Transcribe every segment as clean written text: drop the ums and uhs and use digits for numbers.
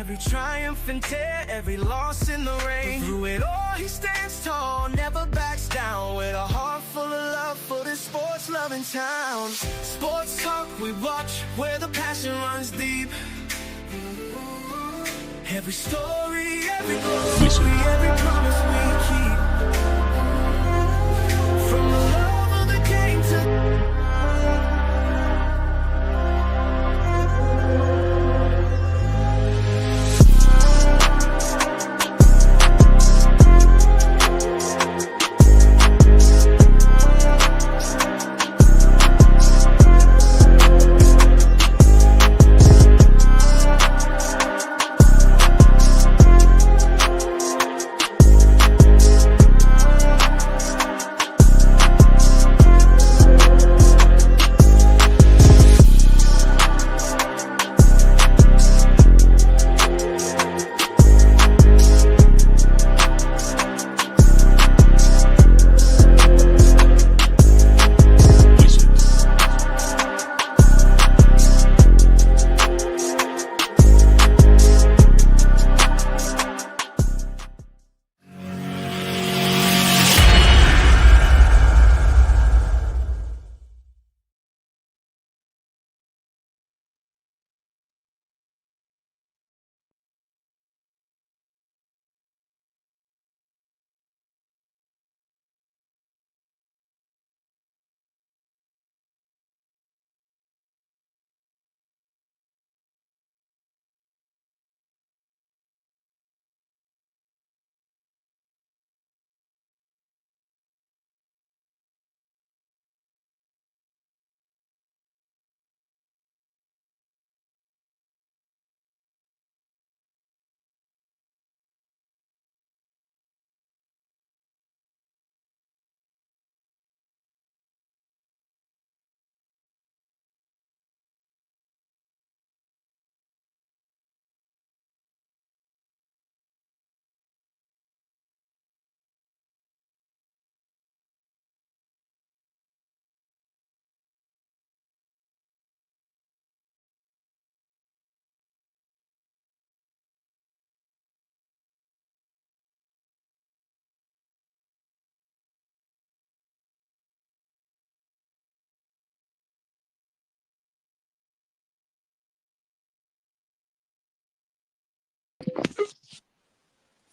Every triumph and tear, every loss in the rain. Through it all, he stands tall, never backs down. With a heart full of love for this sports-loving town. Sports talk we watch, where the passion runs deep. Every story, every glory, every promise we keep. From the love of the game to...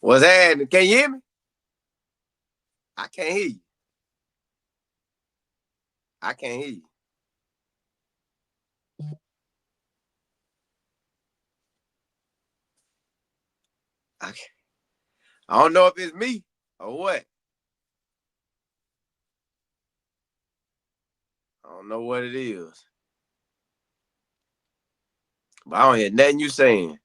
What's happening? Can you hear me? I can't hear you. I can't hear you. I don't know if it's me or what. I don't know what it is. But I don't hear nothing you saying.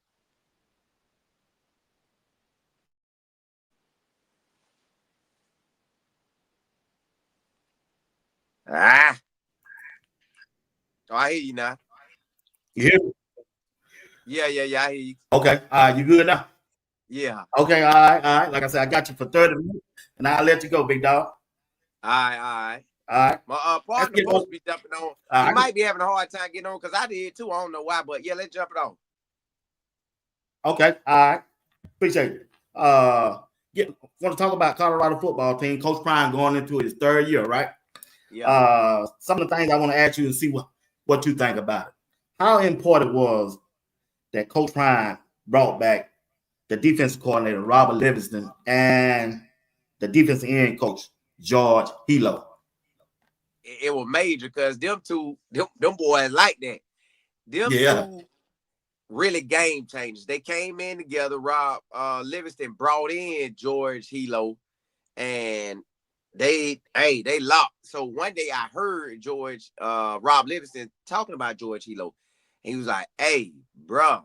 Ah. Oh, I hear you now. You hear me? Yeah, I hear you. Okay. You good now? Yeah. Okay, all right. Like I said, I got you for 30 minutes, and I'll let you go, big dog. All right. All right. My partner supposed to be jumping on. He might be having a hard time getting on because I did too. I don't know why, but yeah, let's jump it on. Okay, all right. Appreciate it. Want to talk about Colorado football team. Coach Prime going into his third year, right? Yeah. Some of the things I want to ask you and see what you think about it. How important was that Coach Prime brought back the defensive coordinator, Robert Livingston, and the defensive end coach, George Hilo? It was major because them boys like that. Them two really game changers. They came in together. Rob Livingston brought in George Hilo, and they locked. So one day I heard Rob Livingston talking about George Hilo. He was like, "Hey, bro,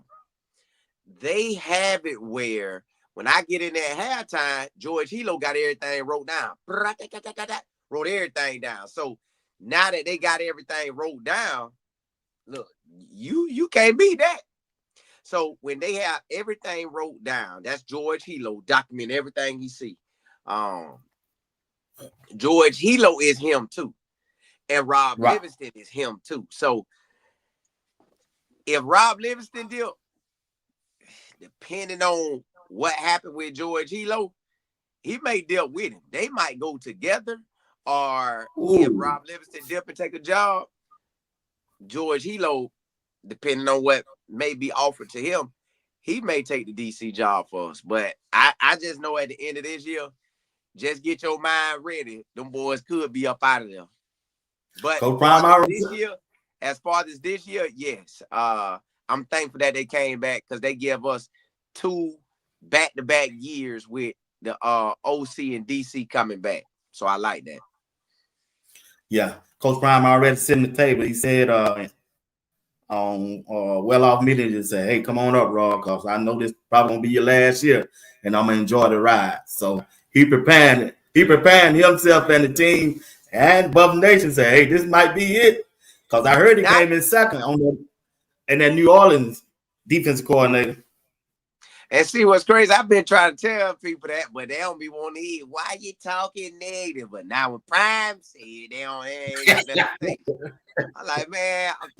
they have it where when I get in there at halftime, George Hilo got everything wrote down. Wrote everything down. So now that they got everything wrote down, look, you can't beat that. So when they have everything wrote down, that's George Hilo, document everything he see. George Hilo is him too. And Rob Livingston is him too. So if Rob Livingston depending on what happened with George Hilo, he may deal with him. They might go together, or if Rob Livingston dip and take a job, George Hilo, depending on what may be offered to him, he may take the DC job for us. But I just know at the end of this year, just get your mind ready. Them boys could be up out of there. But as far as this year, yes. I'm thankful that they came back because they give us 2 back-to-back years with the OC and DC coming back. So I like that. Yeah. Coach Prime already sitting at the table. He said on well-off meeting, just said, hey, come on up, Rob, because I know this probably going to be your last year, and I'm going to enjoy the ride. So he preparing himself and the team and Buff Nation said, hey, this might be it. Because I heard he came in second in that New Orleans defense coordinator. And see what's crazy, I've been trying to tell people that, but they don't be wanting to hear why you talking negative. But now when Prime said they don't I'm like, man, I'm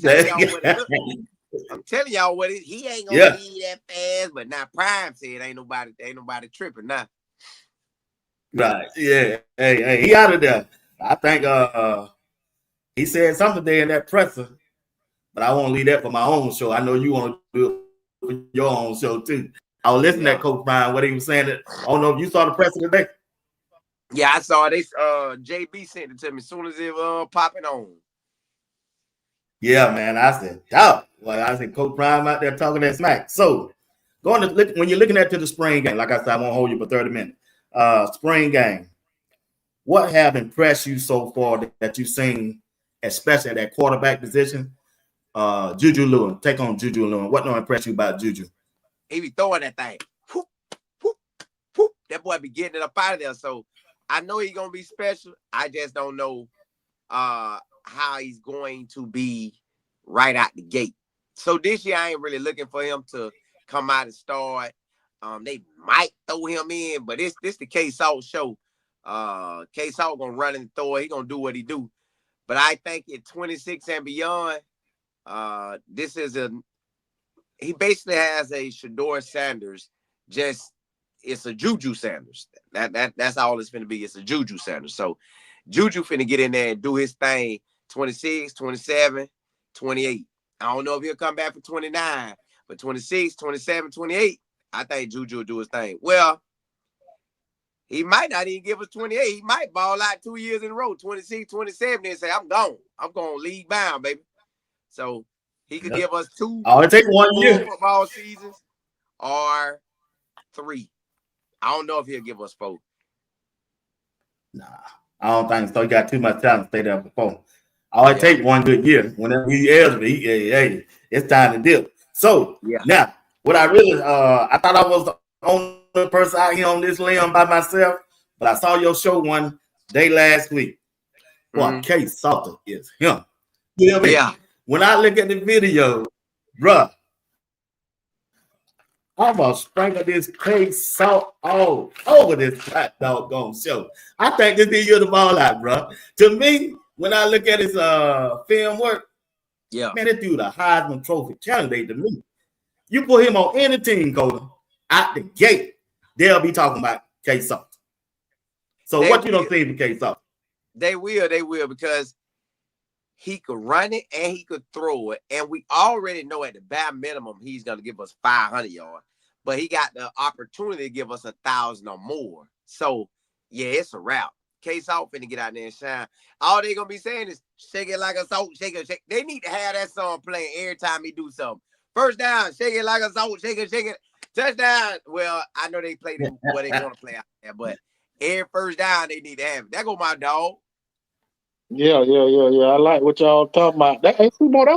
telling y'all what it he ain't gonna leave that fast. But now Prime said ain't nobody tripping now. Right. Yeah. Hey, he out of there. I think he said something there in that presser, but I won't leave that for my own show. I know you want to do it for your own show too. I was listening to Coach Brian, what he was saying. I don't know if you saw the presser today. Yeah, I saw it. JB sent it to me as soon as it popping on. Yeah, man. I said, doubt. Well, I said Coach Brian out there talking that smack. So when you're looking at the spring game, like I said, I won't hold you for 30 minutes. Spring game. What have impressed you so far that you've seen, especially at that quarterback position? Juju Lewin, take on Juju Lewin. What don't impress you about Juju? He be throwing that thing. Whoop, whoop, whoop. That boy be getting it up out of there. So I know he's gonna be special. I just don't know how he's going to be right out the gate. So this year I ain't really looking for him to come out and start. They might throw him in, but this the K-Salt show. K-Salt gonna run and throw it. He gonna do what he do. But I think at 26 and beyond, he basically has a Shedeur Sanders. Just it's a Juju Sanders. That's all it's finna be. It's a Juju Sanders. So Juju finna get in there and do his thing. 26, 27, 28. I don't know if he'll come back for 29, but 26, 27, 28. I think Juju will do his thing. Well, he might not even give us 28. He might ball out 2 years in a row, 26, 27, and say, I'm gone. I'm going league bound, baby. So he could give us 2 it take 1 year football seasons or 3. I don't know if he'll give us 4. Nah, I don't think so. He got too much time to stay there before. It take 1 good year. Whenever he eligible, hey, it's time to dip. So now, what I really I thought I was the only person out here on this limb by myself, but I saw your show one day last week. Well, K Salter is him. You know what I mean? Yeah. When I look at the video, bruh, I'm gonna sprinkle this K Salt all over this fat doggone show. I think this is the ball out, bruh. To me, when I look at his film work, man, this dude a Heisman Trophy candidate to me. You put him on any team, Golden, out the gate, they'll be talking about K Salt. So what you don't see from K Salt? They will, because he could run it and he could throw it. And we already know at the bare minimum he's going to give us 500 yards. But he got the opportunity to give us 1,000 or more. So, yeah, it's a wrap. K-Salt finna get out there and shine. All they going to be saying is shake it like a salt, shake it, shake. They need to have that song playing every time he do something. First down, shake it like a salt, shake it, shake it. Touchdown. Well, I know they played it what they want to play out there, but every first down they need to have it. That go my dog. Yeah. I like what y'all talking about. That's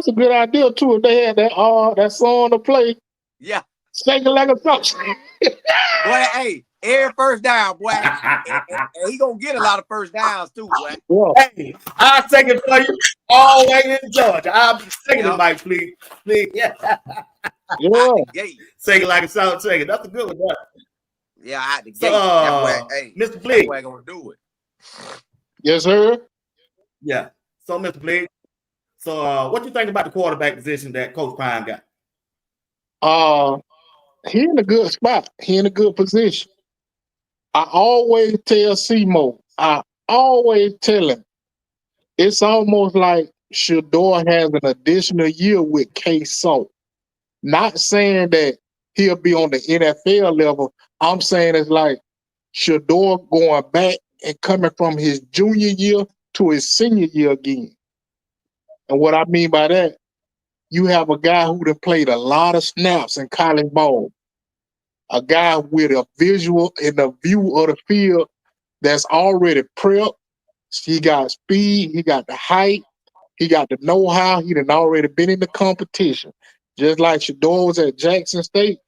a good idea too. If they had that song to play. Yeah. Shake it like a salt. Boy, hey, every first down, boy. and he gonna get a lot of first downs too, boy. Yeah. Hey, I'll take it for you all the way in Georgia. I'll be singing it, Mike, please. Yeah. Sing it like a salt shaker. That's a good one. Bro. Yeah, out the gate. That boy, hey, Mr. Blake. That boy gonna do it. Yes, sir. Yeah. So, Mr. Blake, what you think about the quarterback position that Coach Prime got? he in a good spot. He in a good position. I always tell Simo, I always tell him, it's almost like Shador has an additional year with K-Salt. Not saying that he'll be on the NFL level. I'm saying it's like Shador going back and coming from his junior year to his senior year again. And what I mean by that, you have a guy who done played a lot of snaps in college ball. A guy with a visual and a view of the field that's already prepped. He got speed, he got the height, he got the know-how, he done already been in the competition. Just like Shador was at Jackson State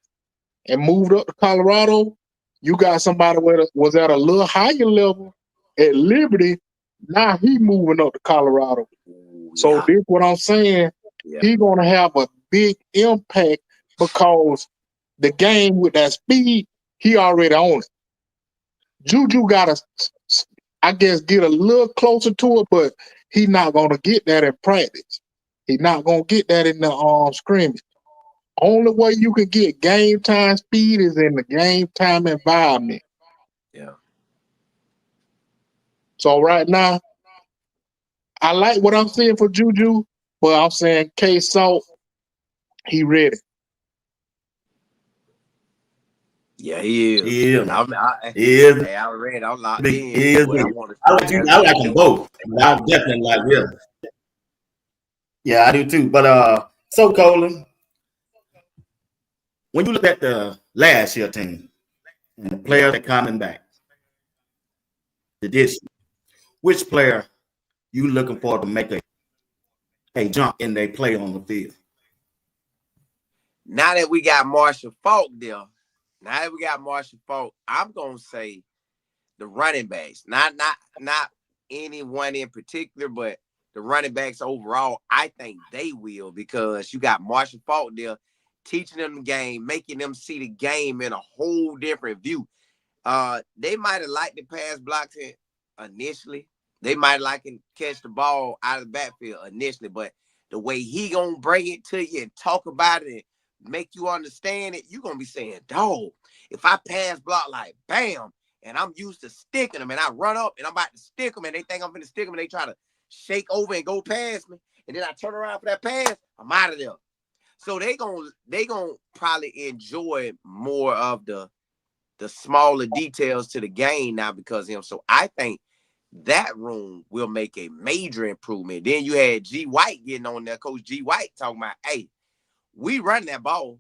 and moved up to Colorado, you got somebody that was at a little higher level at Liberty. Now he moving up to Colorado. So this what I'm saying. He gonna have a big impact because the game with that speed, he already on it. Juju gotta, I guess, get a little closer to it, but he not gonna get that in practice. He not gonna get that in the scrimmage. Only way you can get game time speed is in the game time environment. Yeah. So right now, I like what I'm seeing for Juju, but I'm saying K-Salt, he ready. Yeah, he is. He is. He is. Hey, I read. I'm locked in. He is. I like them both. I definitely like him. Yeah, I do too. But so Colin, when you look at the last year team and the players that coming back to this, which player you looking for to make a jump in their play on the field? Now that we got Marshall Faulk there, I'm gonna say the running backs. Not anyone in particular, but the running backs overall. I think they will, because you got Marshall Faulk there teaching them the game, making them see the game in a whole different view. They might have liked the pass blocks initially. They might like to catch the ball out of the backfield initially, but the way he gonna bring it to you and talk about it and make you understand it, you're gonna be saying, dog, if I pass block like bam, and I'm used to sticking them, and I run up and I'm about to stick them, and they think I'm gonna stick them, and they try to shake over and go past me, and then I turn around for that pass, I'm out of there. So they gonna probably enjoy more of the smaller details to the game now because of him. So I think that room will make a major improvement. Then you had G. White getting on there, Coach G. White talking about, hey, we run that ball.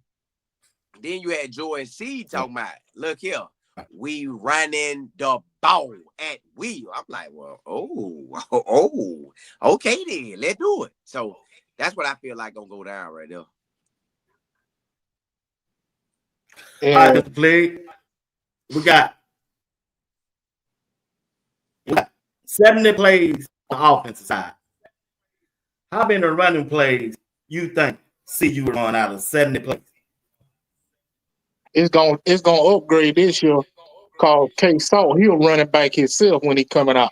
Then you had Jordan Seed talking about, look here, we running the ball at will. I'm like, well, okay then, let's do it. So that's what I feel like gonna go down right there. All right, play. We got 70 plays on the offensive side. How many running plays you think CU run out of 70 plays? It's gonna upgrade this year called K-Salt. He'll run it back himself when he coming out.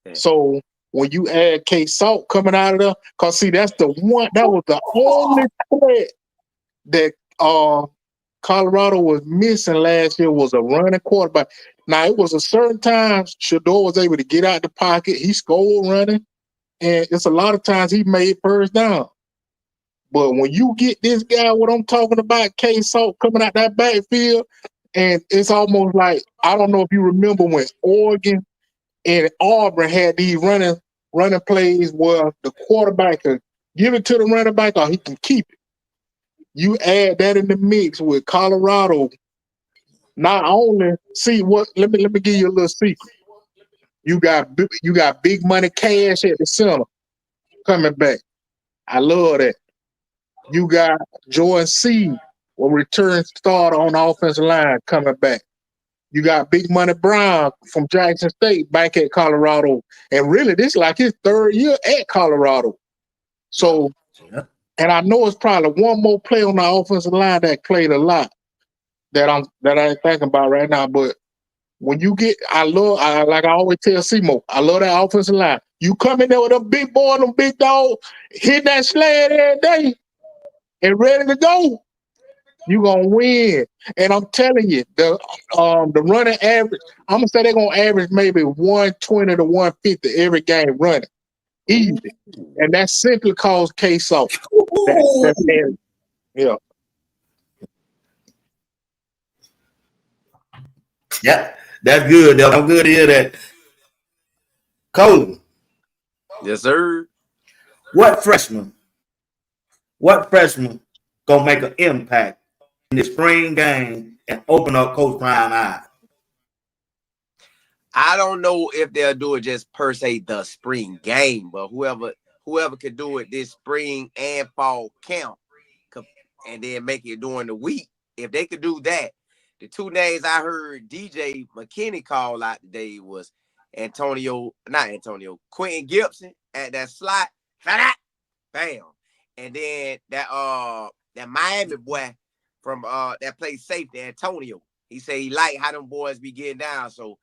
Yeah. So when you add K-Salt coming out of there, because see, that was the only threat that Colorado was missing last year was a running quarterback. Now, it was a certain times Shador was able to get out the pocket. He scored running, and it's a lot of times he made first down. But when you get this guy, what I'm talking about, K-Salt coming out that backfield, and it's almost like, I don't know if you remember when Oregon and Auburn had these running plays where the quarterback can give it to the running back or he can keep it. You add that in the mix with Colorado. Not only let me give you a little secret. You got big money cash at the center coming back. I love that. You got Jordan Seed, a return starter on the offensive line, coming back. You got Big Money Brown from Jackson State back at Colorado. And really, this is like his third year at Colorado. So, and I know it's probably one more player on the offensive line that played a lot that I ain't thinking about right now. But when you get, like I always tell Simo, I love that offensive line. You come in there with them big boy, them big dog, hit that sled every day and ready to go. you gonna win. And I'm telling you, the running average, I'm gonna say they're gonna average maybe 120 to 150 every game running. Easy. And that's simply cause K-Salt. Yeah. Yeah, that's good. Though. I'm good to hear that. Colin, Yes, sir. what freshman? What freshman gonna make an impact in the spring game and open up Coach Prime eyes? I don't know if they'll do it just per se the spring game, but whoever could do it this spring and fall camp, and then make it during the week, if they could do that, the two names I heard DJ McKinney call out today was Quentin Gibson at that slot, bam, and then that Miami boy from that plays safety, Antonio. He said he liked how them boys be getting down, so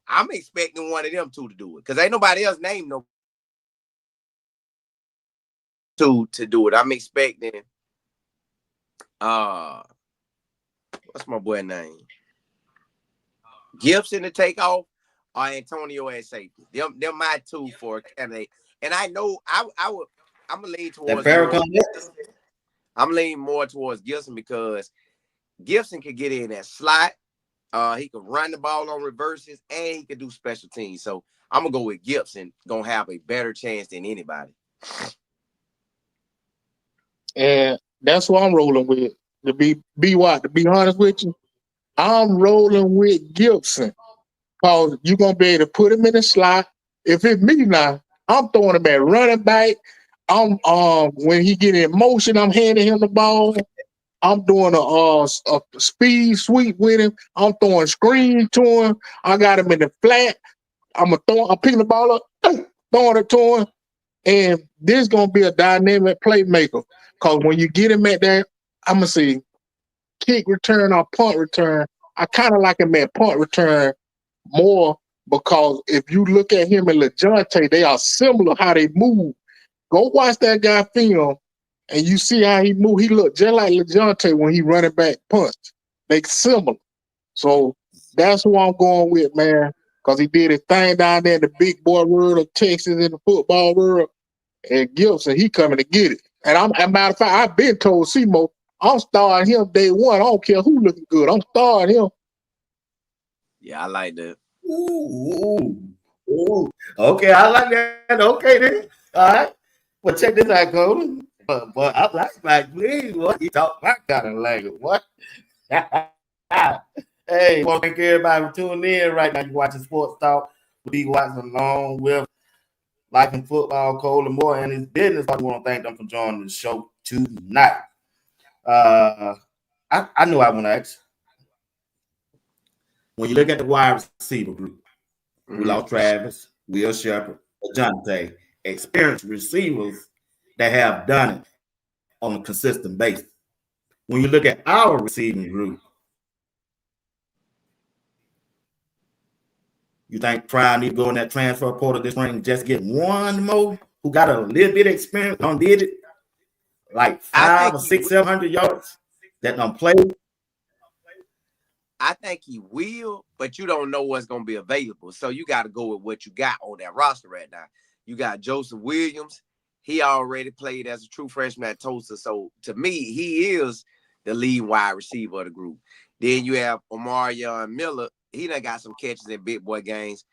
I'm expecting one of them two to do it because ain't nobody else named no two to do it. I'm expecting what's my boy name? Gibson to take off or Antonio at safety. Them my two for a candidate. And I know I'm gonna lean towards I'm leaning more towards Gibson because Gibson could get in that slot. He could run the ball on reverses and he could do special teams. So I'm gonna go with Gibson. Gonna have a better chance than anybody. And that's what I'm rolling with. To be honest with you, I'm rolling with Gibson. Cause you're gonna be able to put him in the slot. If it's me now, I'm throwing him at running back. I'm when he get in motion, I'm handing him the ball. I'm doing a speed sweep with him. I'm throwing screen to him. I got him in the flat. I'm picking the ball up, throwing it to him. And this is gonna be a dynamic playmaker. Cause when you get him at that, I'm gonna see kick return or punt return. I kind of like him at punt return more because if you look at him and LeJohntay, they are similar how they move. Go watch that guy film and you see how he move. He look just like LeJohntay when he running back punch. They similar. So that's who I'm going with, man, because he did his thing down there in the big boy world of Texas in the football world. And Gibson, he coming to get it. And as a matter of fact, I've been told Simo, I'm starting him day one. I don't care who looking good. I'm starting him. Yeah, I like that. Ooh. Okay, I like that. Okay, then. All right. Well, check this out, Cody. But I like please, what he talk that kind of language. What? Hey, well, thank everybody for tuning in right now. You watching Sports Talk. We'll be watching along with Life in Football, Cole and more and his business. I want to thank them for joining the show tonight. I know I want to ask. When you look at the wide receiver group, we lost Travis, Will Shepard, LeJohntay, experienced receivers that have done it on a consistent basis. When you look at our receiving group, you think Prime need to go in that transfer portal this spring and just get one more who got a little bit of experience, did it, like 500 or 600, 700 yards that done played? I think he will, but you don't know what's going to be available. So you got to go with what you got on that roster right now. You got Joseph Williams. He already played as a true freshman at Tulsa. So to me, he is the lead wide receiver of the group. Then you have Omarion Miller. He done got some catches in big boy games,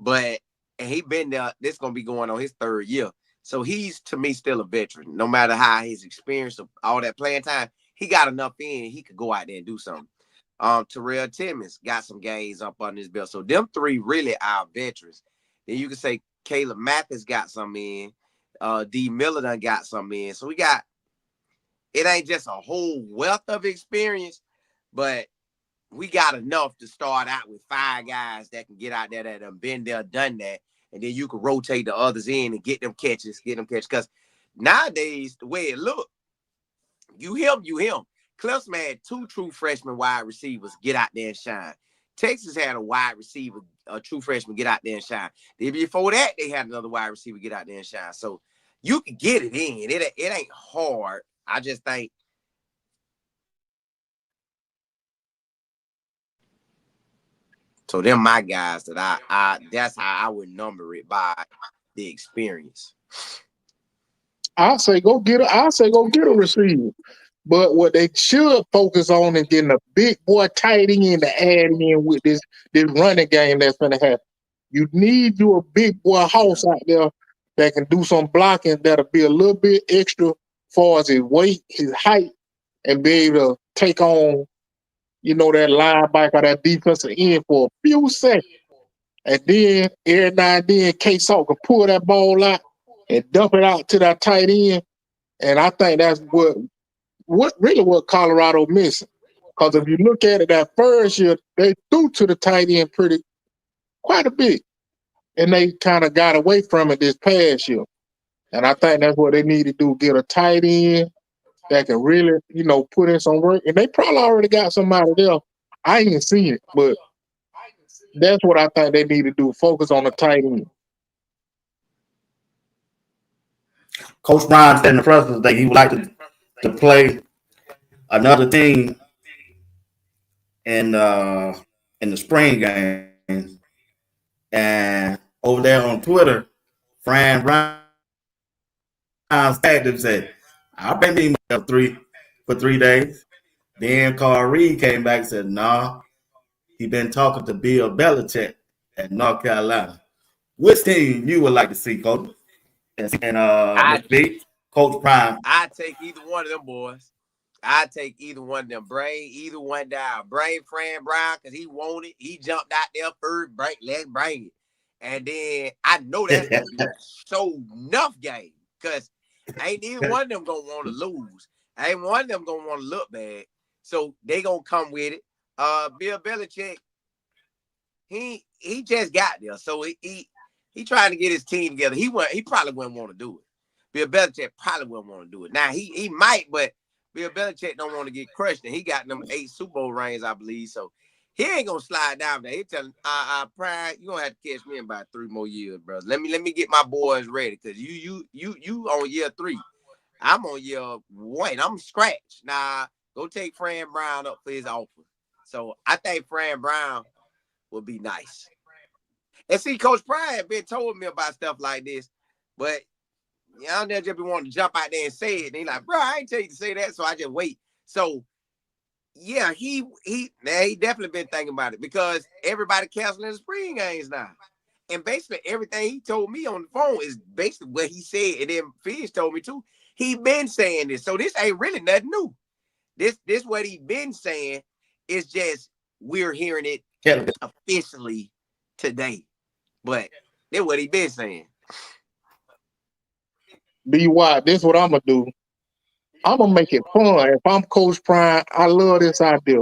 and he been there. This going to be going on his third year. So he's, to me, still a veteran. No matter how his experience of all that playing time, he got enough in. He could go out there and do something. Terrell Timmons got some games up on his belt. So them three really are veterans. Then you can say Caleb Mathis got some in. D. Miller done got some in. So it ain't just a whole wealth of experience, but we got enough to start out with 5 guys that can get out there that have been there, done that. And then you can rotate the others in and get them catches. Because nowadays, the way it look, you him. Clemson had 2 true freshman wide receivers get out there and shine. Texas had a wide receiver, a true freshman get out there and shine. Then before that, they had another wide receiver get out there and shine. So you can get it in. It ain't hard. I just think So they're my guys that I that's how I would number it by the experience. I say go get a receiver. But what they should focus on is getting a big boy tight end to add in with this running game that's gonna happen. You need you a big boy house out there that can do some blocking that'll be a little bit extra far as his weight, his height, and be able to take on, that linebacker, that defensive end for a few seconds. And then every now and then K-Salt can pull that ball out and dump it out to that tight end. And I think that's what Colorado missing. Because if you look at it, that first year, they threw to the tight end quite a bit. And they kind of got away from it this past year. And I think that's what they need to do, get a tight end that can really, put in some work. And they probably already got somebody there. I ain't seen it, but that's what I think they need to do, focus on the tight end. Coach Brian said in the press that he would like to play another team in the spring game. And over there on Twitter, Fran Brown tagged him and said, I've been being for 3 days. Then Carl Reed came back and said, nah, he been talking to Bill Belichick at North Carolina. Which team you would like to see, Coach? Coach Prime. I take either one of them boys. I take either one of them. Bring either one down. Bring Fran Brown because he wanted it. He jumped out there first. Let's bring it. And then I know that's going to be a so enough game because ain't either one of them going to want to lose. Ain't one of them going to want to look bad. So they going to come with it. Bill Belichick, he just got there. So he trying to get his team together. He probably wouldn't want to do it. Bill Belichick probably wouldn't want to do it. Now, he might, but Bill Belichick don't want to get crushed. And he got them 8 Super Bowl rings, I believe. So he ain't going to slide down there. He telling Pride, you're going to have to catch me in about 3 more years, bro. Let me get my boys ready because you on year 3. I'm on year 1. I'm scratched. Now, go take Fran Brown up for his offer. So I think Fran Brown would be nice. And see, Coach Pride had been told me about stuff like this, but y'all never just be wanting to jump out there and say it. And he like, bro, I ain't tell you to say that, so I just wait. So yeah, he definitely been thinking about it because everybody canceling the spring games now. And basically everything he told me on the phone is basically what he said. And then Fish told me too. He been saying this. So this ain't really nothing new. This what he been saying is just we're hearing it officially today. But that's what he been saying. B.Y., this is what I'm going to do. I'm going to make it fun. If I'm Coach Prime, I love this idea.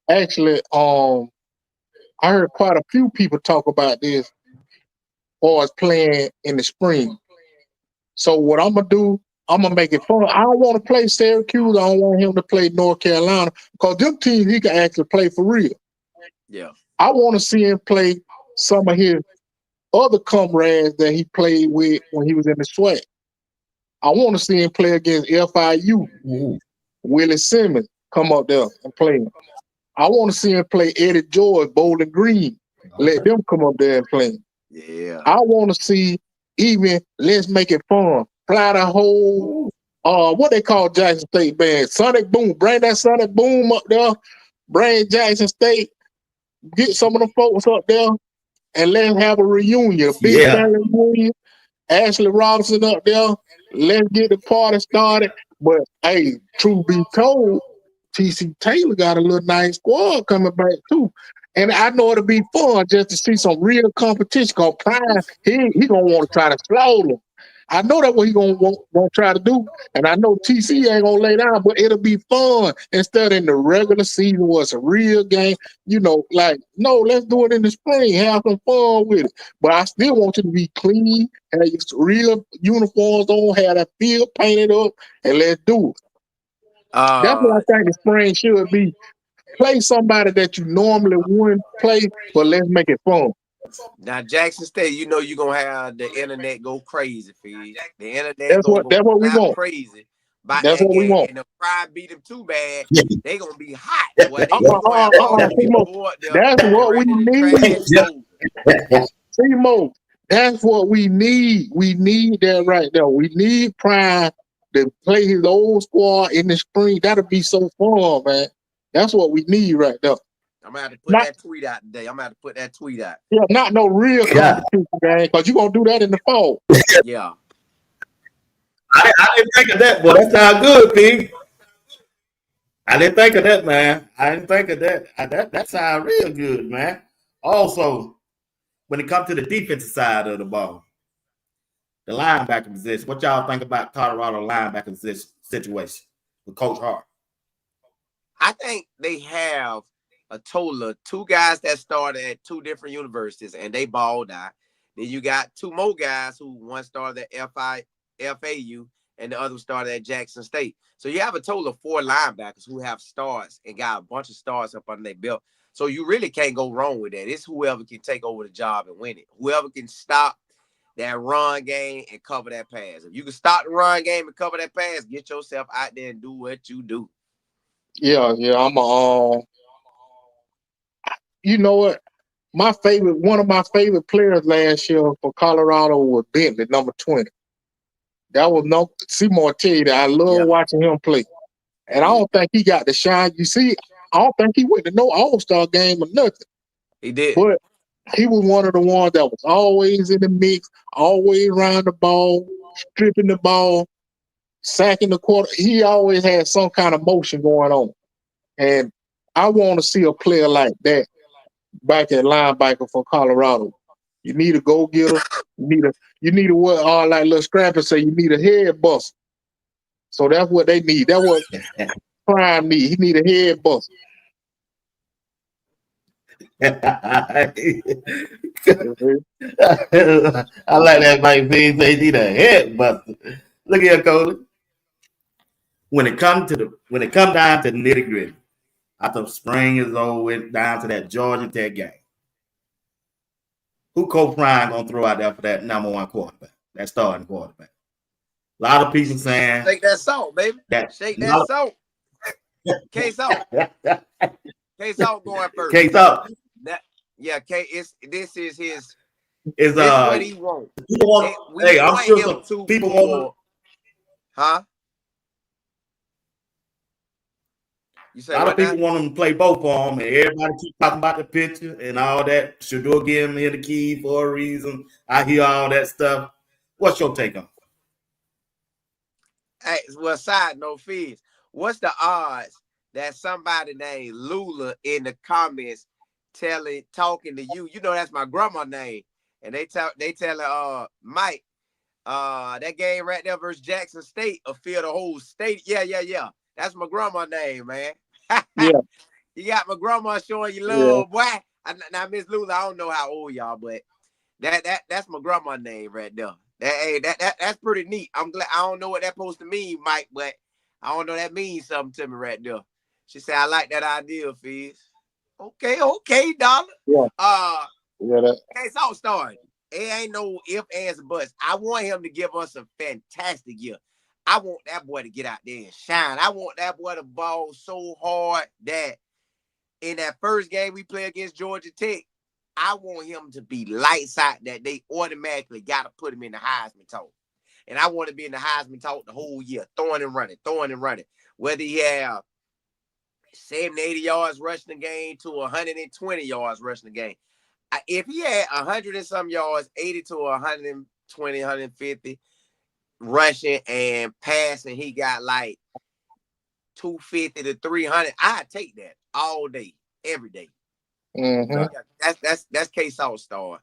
Actually, I heard quite a few people talk about this as playing in the spring. So what I'm going to do, I'm going to make it fun. I don't want to play Syracuse. I don't want him to play North Carolina because them teams he can actually play for real. Yeah. I want to see him play some of his other comrades that he played with when he was in the SWAC. I want to see him play against FIU. Mm-hmm. Willie Simmons come up there and play him. I want to see him play Eddie George, Bowling Green. Let them come up there and play him. Yeah. I want to see even, let's make it fun, fly the whole, what they call Jackson State band, Sonic Boom. Bring that Sonic Boom up there. Bring Jackson State. Get some of the folks up there and let's have a reunion, a big family reunion. Ashley Robinson up there. Let's get the party started. But hey, truth be told, TC Taylor got a little nice squad coming back too. And I know it'll be fun just to see some real competition. Cause Prime, he gonna want to try to slow them. I know that's what he gonna try to do. And I know TC ain't gonna lay down, but it'll be fun instead of in the regular season where it's a real game. No, let's do it in the spring, have some fun with it. But I still want you to be clean, have your real uniforms on, have that field painted up, and let's do it. That's what I think the spring should be. Play somebody that you normally wouldn't play, but let's make it fun. Now, Jackson State, you're going to have the internet go crazy, Fee. The internet that's what we want. Crazy about That's that what we game, want. and the Prime beat them too bad, Yeah. they gonna be hot. Boy, they gonna have all them C-Mo. people up there That's and what we ready to need. trash mode. C-Mo. That's what we need. We need that right there. We need Prime to play his old squad in the spring. That'll be so fun, man. That's what we need right there. I'm gonna have to put Not, that tweet out today. I'm gonna have to put that tweet out. yeah, not no real Yeah. competition game, because you're gonna do that in the fall. Yeah. I didn't think of that, boy. That sounds good, Pete. I didn't think of that, man. I didn't think of that. That sounds real good, man. Also, when it comes to the defensive side of the ball, the linebacker position, what y'all think about Colorado linebacker situation with Coach Hart? I think they have a total of 2 guys that started at 2 different universities and they balled out. Then you got 2 more guys who one started at FAU and the other started at Jackson State. So you have a total of 4 linebackers who have stars and got a bunch of stars up under their belt. So you really can't go wrong with that. It's whoever can take over the job and win it. Whoever can stop that run game and cover that pass. If you can stop the run game and cover that pass, get yourself out there and do what you do. Yeah, you know what? One of my favorite players last year for Colorado was Bentley, number 20. That was Seymour tell you that I love watching him play. And I don't think he got the shine. You see, I don't think he went to no All-Star game or nothing. He did. But he was one of the ones that was always in the mix, always around the ball, stripping the ball, sacking the quarter. He always had some kind of motion going on. And I want to see a player like that back at linebacker for Colorado. You need a go-getter. You need a what? Like little Scrappy say, you need a head buster. So that's what they need. That's what Prime need. He need a head buster. I like that, Mike B. They need a head buster. Look here, Cody. When it comes down to the nitty gritty, after spring is over, went down to that Georgia Tech game. Who Coach Prime gonna throw out there for that number 1 quarterback, that starting quarterback? A lot of people saying, shake that salt, baby. Shake that salt. K-Salt. K-Salt going first. K-Salt. This is his. Is what he wants. Hey, I'm sure some people want. Huh? You say a lot of people want him to play both for him, and everybody keep talking about the picture and all that. Shador gave him the key for a reason. I hear all that stuff. What's your take on it? Hey, well, side note, Fizz, what's the odds that somebody named Lula in the comments talking to you? You know that's my grandma name, and they tell Mike, that game right there versus Jackson State will fill the whole state. Yeah. That's my grandma name, man. Yeah. You got my grandma showing you love, boy. Now, Miss Lula, I don't know how old y'all, but that's my grandma name right there. That's pretty neat. I'm glad. I don't know what that's supposed to mean, Mike, but I don't know that means something to me right there. She said, I like that idea, Fizz. Okay, Dollar. Yeah. Okay, so starting. It ain't no ifs, ands, or buts. I want him to give us a fantastic year. I want that boy to get out there and shine. I want that boy to ball so hard that in that first game we play against Georgia Tech, I want him to be lights out that they automatically got to put him in the Heisman talk. And I want to be in the Heisman talk the whole year, throwing and running. Whether he have 70, 80 yards rushing the game to 120 yards rushing the game. If he had 100 and some yards, 80 to 120, 150, rushing and passing, he got like 250 to 300. I take that all day, every day. Mm-hmm. So that's K-Salt star.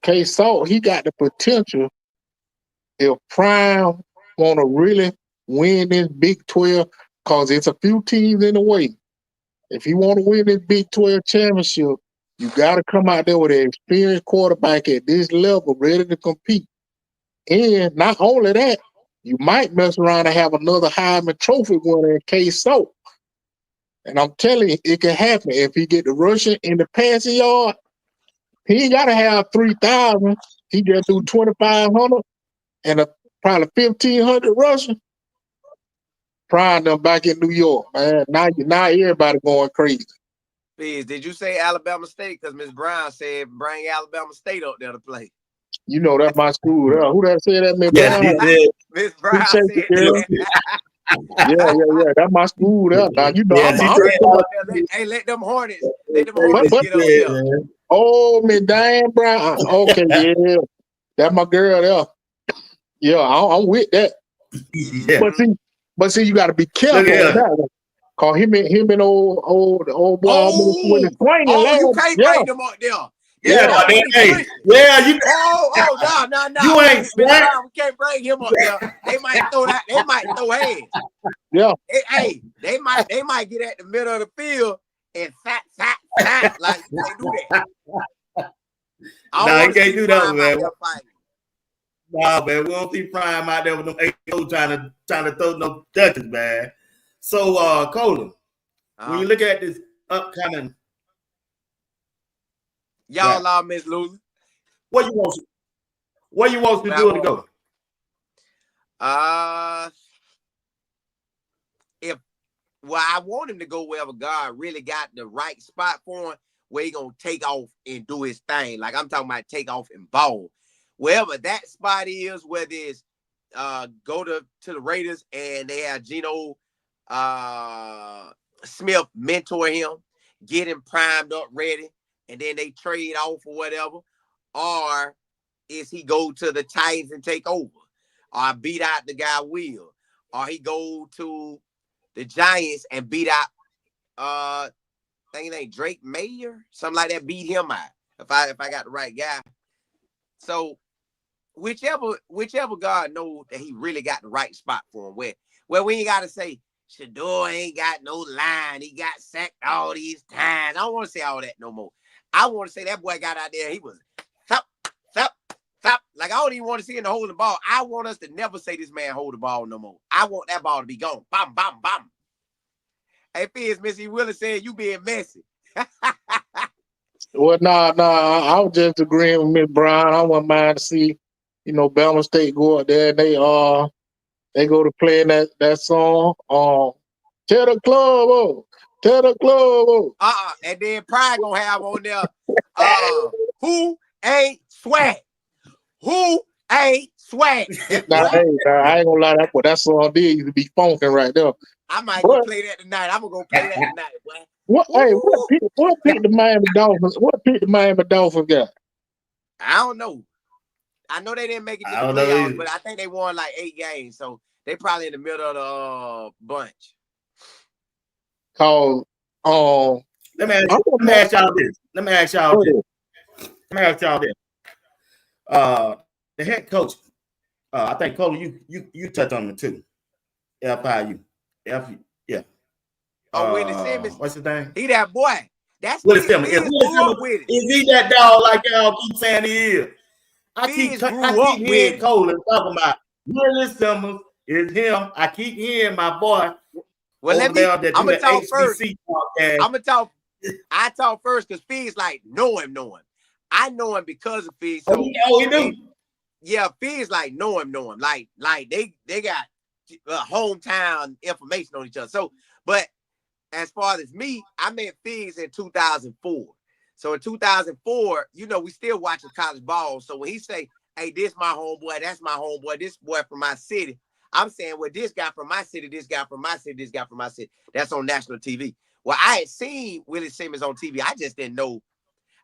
K-Salt, he got the potential. If Prime want to really win this Big 12, because it's a few teams in the way. If he want to win this Big 12 championship, you got to come out there with an experienced quarterback at this level, ready to compete. And not only that, you might mess around and have another Heisman Trophy winner in K-Salt. And I'm telling you, it can happen. If he get the rushing in the passing yard, he ain't got to have 3,000. He just do 2,500 and probably 1,500 rushing. Prime them back in New York, man. Now everybody going crazy. Please, did you say Alabama State? Because Miss Brown said bring Alabama State up there to play. You know that's my school. Who that said that, Miss Yeah, Brown? Miss Brown Appreciate said it, girl. Yeah. That's my school there. Now you know Hey, let them Hornets get up there. Oh, Miss Diane Brown. Okay, yeah. That's my girl there. Yeah, I'm with that. Yeah. But see, you got to be careful with that one. Cause him and old boy when it's swinging. You can't bring them up there. Yeah, you. No. You ain't swag. We can't bring him up there. They might throw that. They might throw hands. Yeah. Hey, they might get at the middle of the field and fat like they do that. No, you can't do that, man. Nah, man, we don't see Prime out there with them AO trying to throw no duckers, man. So, Colin, when you look at this upcoming, y'all are Miss Losing. What you want to do to go? I want him to go wherever God really got the right spot for him, where he gonna take off and do his thing. Like I'm talking about take off and ball. Wherever that spot is, whether it's go to the Raiders and they have Geno Smith mentor him, get him primed up, ready, and then they trade off or whatever, or is he go to the Titans and take over, or beat out the guy Will, or he go to the Giants and beat out I think it ain't Drake Mayer, something like that, beat him out if I got the right guy. So whichever God knows that he really got the right spot for him, where we ain't got to say Shador ain't got no line, he got sacked all these times. I don't want to say all that no more. I want to say that boy got out there, he was thump. Like I don't even want to see him to hold the ball. I want us to never say this man hold the ball no more. I want that ball to be gone. Bam, bam, bam. Hey, Fizz, Missy Willie said you being messy. Well, nah. I was just agreeing with Miss Brown. I wouldn't mind to see, Bama State go out there. They go to playing that song. Tell the club up. Tell the club up. And then Pride gonna have on there. Who ain't swag? Who ain't swag? Nah, I ain't gonna lie, that song did used to be funkin' right there. I might go play that tonight. I'm gonna go play that tonight, boy. What picked the Miami Dolphins? What picked the Miami Dolphins got? I don't know. I know they didn't make it to the playoffs, but I think they won like 8 games, so they probably in the middle of the bunch. Cause let me ask y'all this. The head coach, I think Cole, you touched on it too. FIU. Yeah. Willie Simmons. What's his name? He that boy. That's Willie Simmons. Is he that dog like y'all keep saying he is? I keep hearing Cole and talking about Willie Simmons is him. I keep hearing my boy. Well, I'm gonna talk first. I talk first because Fizz like know him. I know him because of Fizz. So he do. Yeah, Fizz like know him. Like they got hometown information on each other. So, but as far as me, I met Fizz in 2004. So in 2004, we still watching college ball. So when he say, "Hey, this my homeboy, that's my homeboy, this boy from my city," I'm saying, "Well, this guy from my city, this guy from my city, this guy from my city." That's on national TV. Well, I had seen Willie Simmons on TV. I just didn't know.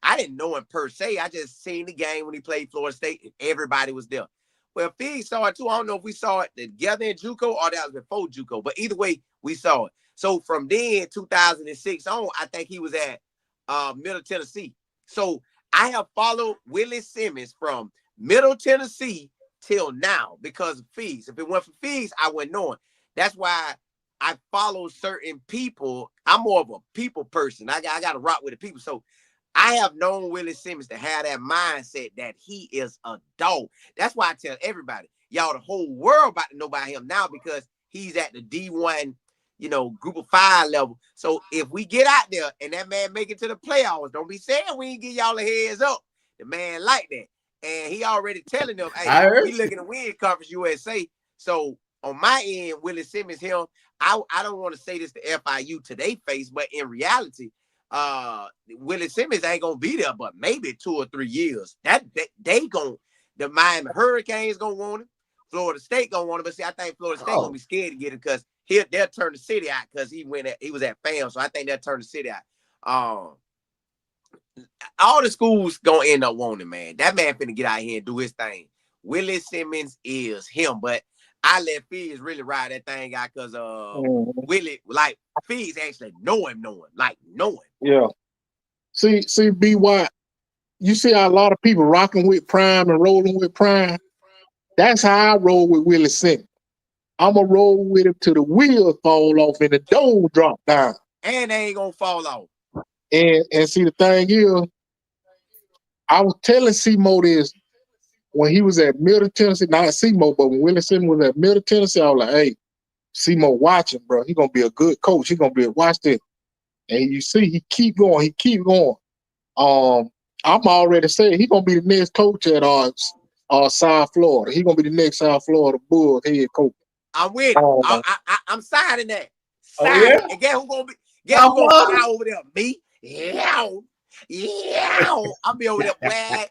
I didn't know him per se. I just seen the game when he played Florida State, and everybody was there. Well, Fizz saw it too. I don't know if we saw it together in JUCO or that was before JUCO, but either way, we saw it. So from then, 2006 on, I think he was at Middle Tennessee. So I have followed Willie Simmons from Middle Tennessee till now because of Fizz. If it weren't for Fizz, I wouldn't know him. That's why I follow certain people. I'm more of a people person. I got to rock with the people. So I have known Willie Simmons to have that mindset that he is a dog. That's why I tell everybody, y'all, the whole world about to know about him now because he's at the D1, group of 5 level. So if we get out there and that man make it to the playoffs, don't be saying we ain't give y'all a heads up. The man like that. And he already telling them, hey, we looking to win Conference USA. So on my end, Willie Simmons, him, I don't want to say this to FIU to their face, but in reality, Willie Simmons ain't gonna be there, but maybe 2 or 3 years. The Miami Hurricanes gonna want him. Florida State gonna want him, but see, I think Florida State gonna be scared to get him because they'll turn the city out because he was at FAM, so I think they'll turn the city out. All the schools gonna end up wanting, man. That man finna get out here and do his thing. Willie Simmons is him, but I let Fizz really ride that thing out because Willie, like Fizz actually know him. Yeah. See, BY, you see how a lot of people rocking with Prime and rolling with Prime. That's how I roll with Willie Simmons. I'm going to roll with him till the wheels fall off and the door drop down. And they ain't going to fall off. And see, the thing is, I was telling C-Mo this when he was at Middle Tennessee, not C-Mo, but when Willie Simmons was at Middle Tennessee, I was like, hey, C-Mo, watch him, bro. He's going to be a good coach. He's going to be watch this. And you see, he keep going. I'm already saying he's going to be the next coach at South Florida. He's going to be the next South Florida Bulls head coach. I'm with him. I'm signing that. Yeah? And guess who's going to fly over there? Me? Yeah. I'll be over there. Yeah.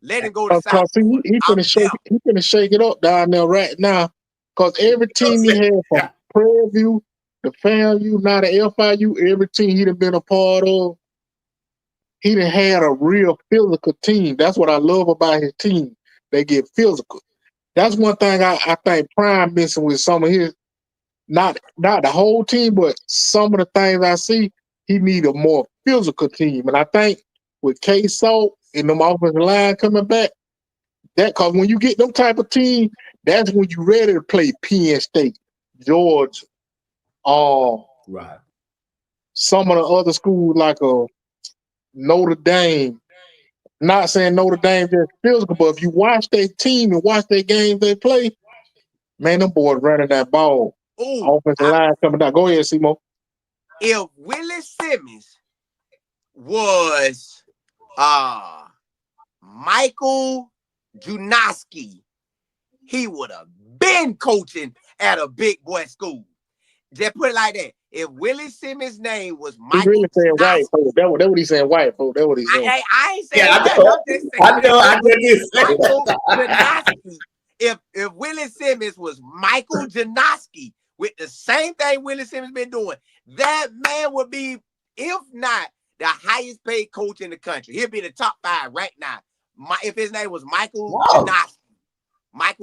Let him go to South Florida. He finna shake it up down there right now. Because every team he had from Prairie View, the FAMU, now the FIU, every team he done been a part of, he done had a real physical team. That's what I love about his team. They get physical. That's one thing I think Prime missing with some of his, not the whole team, but some of the things I see, he need a more physical team. And I think with K-Salt and them offensive line coming back, because when you get them type of team, that's when you ready to play Penn State, Georgia, right. Some of the other schools like Notre Dame. Not saying Notre Dame just physical, but if you watch their team and watch their games they play, man, them boys running that ball. Offensive line coming down. Go ahead, Simo. If Willie Simmons was Michael Junoski, he would have been coaching at a big boy school. Just put it like that. If Willie Simmons' name was Michael, he really saying white folks. That's what he's saying. White folks. That's what he's saying. I ain't saying that. I know. If Willie Simmons was Michael Junoski with the same thing Willie Simmons been doing, that man would be, if not the highest paid coach in the country. He'll be the top 5 right now. If his name was Michael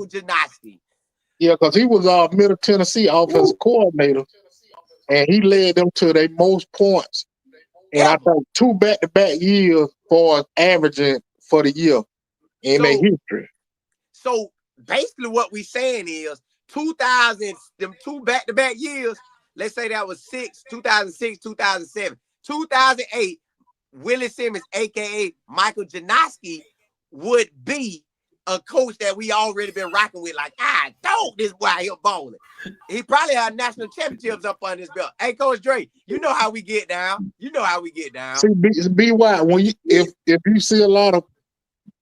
Junoski. Yeah, because he was Middle Tennessee offensive coordinator, and he led them to their most points. And I think 2 back-to-back years for averaging for the year in their history. So basically what we saying is 2000, them 2 back-to-back years, let's say that was 2006, 2007. 2008, Willie Simmons, a.k.a. Michael Junoski, would be a coach that we already been rocking with. Like, this boy here balling. He probably had national championships up on his belt. Hey, Coach Dre, you know how we get down. See, BY, if you see a lot of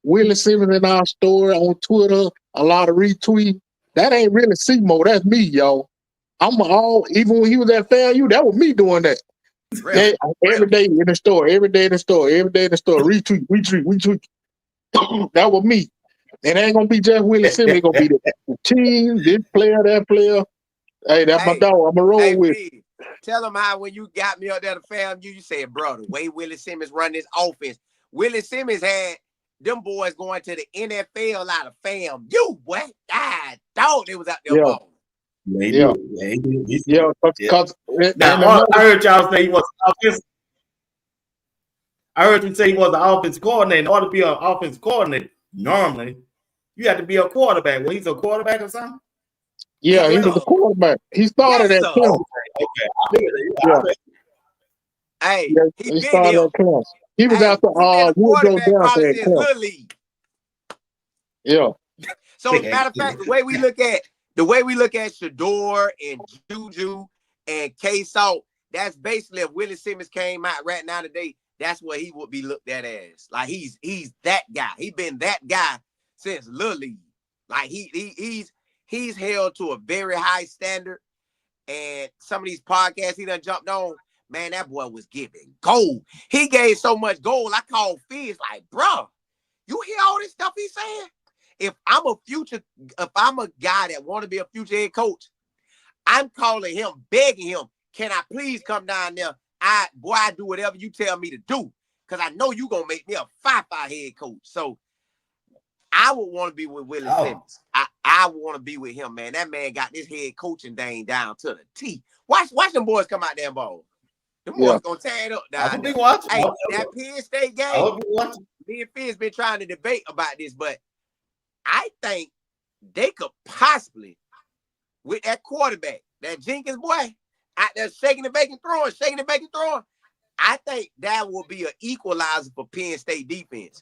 Willie Simmons in our story on Twitter, a lot of retweets, that ain't really C-Mo. That's me, y'all. Even when he was at FAMU, that was me doing that. Really? Every day in the store, retweet. That was me. And it ain't gonna be just Willie Simmons. It's gonna be the team, this player, that player. Hey, that's my dog. I'm gonna roll with. Tell them how when you got me up there to FAMU, you said, bro, the way Willie Simmons run this offense, Willie Simmons had them boys going to the NFL out of FAMU, boy. I thought it was out there balling. Yeah. Because I heard y'all say he was offensive. I heard him say he was the offensive coordinator. In order to be an offensive coordinator, normally you have to be a quarterback. Well, he's a quarterback or something? Yeah, he was a quarterback. He started at Clemson. Hey, he started at Clemson. He was after Woodrow Johnson at Clemson. Yeah. So, matter of fact, the way we look at Shador and Juju and K-Salt, that's basically if Willie Simmons came out right now today, that's what he would be looked at as. Like he's that guy. He been that guy since Little League. Like he's he's held to a very high standard. And some of these podcasts he done jumped on, man, that boy was giving gold. He gave so much gold. I called Fizz like, bro, you hear all this stuff he's saying? If I'm a guy that want to be a future head coach, I'm calling him, begging him, can I please come down there? I do whatever you tell me to do. Because I know you're going to make me a 5-5 head coach. So I would want to be with Willie Simmons. I would want to be with him, man. That man got this head coaching thing down to the T. Watch them boys come out there and ball. Them boys going to tear it up down there. Hey, that Penn State game, me and Fizz been trying to debate about this, but I think they could possibly, with that quarterback, that Jenkins boy, out there shaking and baking throwing, I think that will be an equalizer for Penn State defense.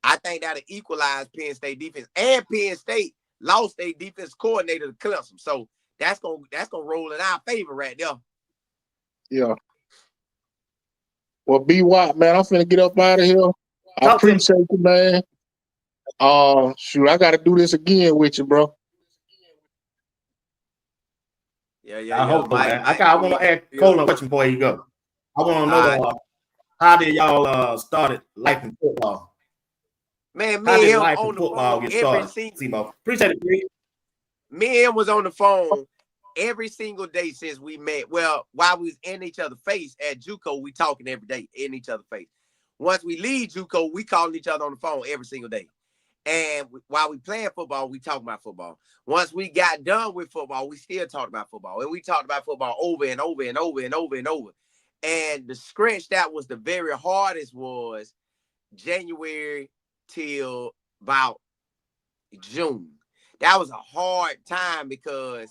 I think that'll equalize Penn State defense. And Penn State lost their defense coordinator to Clemson. So that's gonna roll in our favor right there. Yeah. Well, B. Watt, man, I'm finna get up out of here. I appreciate you, man. Shoot, I gotta do this again with you, bro. Yeah. I hope, man. I want to ask Cole a question before you go. I want to know how did y'all started life in football? Man, me and him on the phone every single. Appreciate it, Greg. Me and him was on the phone every single day since we met. Well, while we was in each other's face at JUCO, we talking every day in each other's face. Once we leave JUCO, we calling each other on the phone every single day. And while we playing football, we talking about football. Once we got done with football, we still talked about football. And we talked about football over and over and over and over and over. And the stretch that was the very hardest was January till about June. That was a hard time because,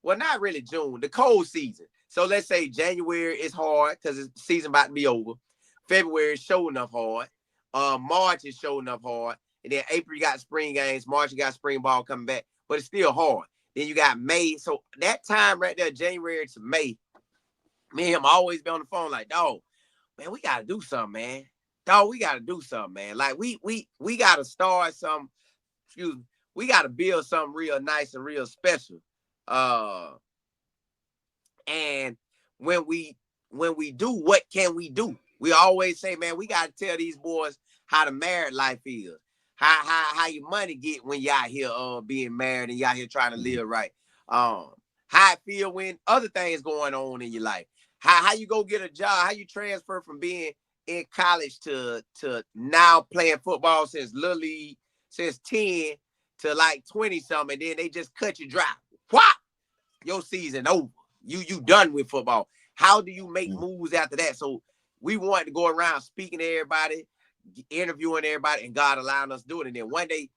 well, not really June, the cold season. So let's say January is hard because the season about to be over. February is sure enough hard. March is sure enough hard. And then April, you got spring games. March, you got spring ball coming back. But it's still hard. Then you got May. So that time right there, January to May, me and him always be on the phone like, dog, man, we got to do something, man. Dog, we got to do something, man. Like, we got to start some, we got to build something real nice and real special. And when we do, what can we do? We always say, man, we got to tell these boys how the married life is. How your money get when you out here being married and you out here trying to live right. How it feel when other things going on in your life. How you go get a job, how you transfer from being in college to now playing football since Little League, since 10 to like 20 something, and then they just cut you dry. What? Your season over. You done with football. How do you make moves after that? So we wanted to go around speaking to everybody, interviewing everybody, and God allowing us to do it. And then one day,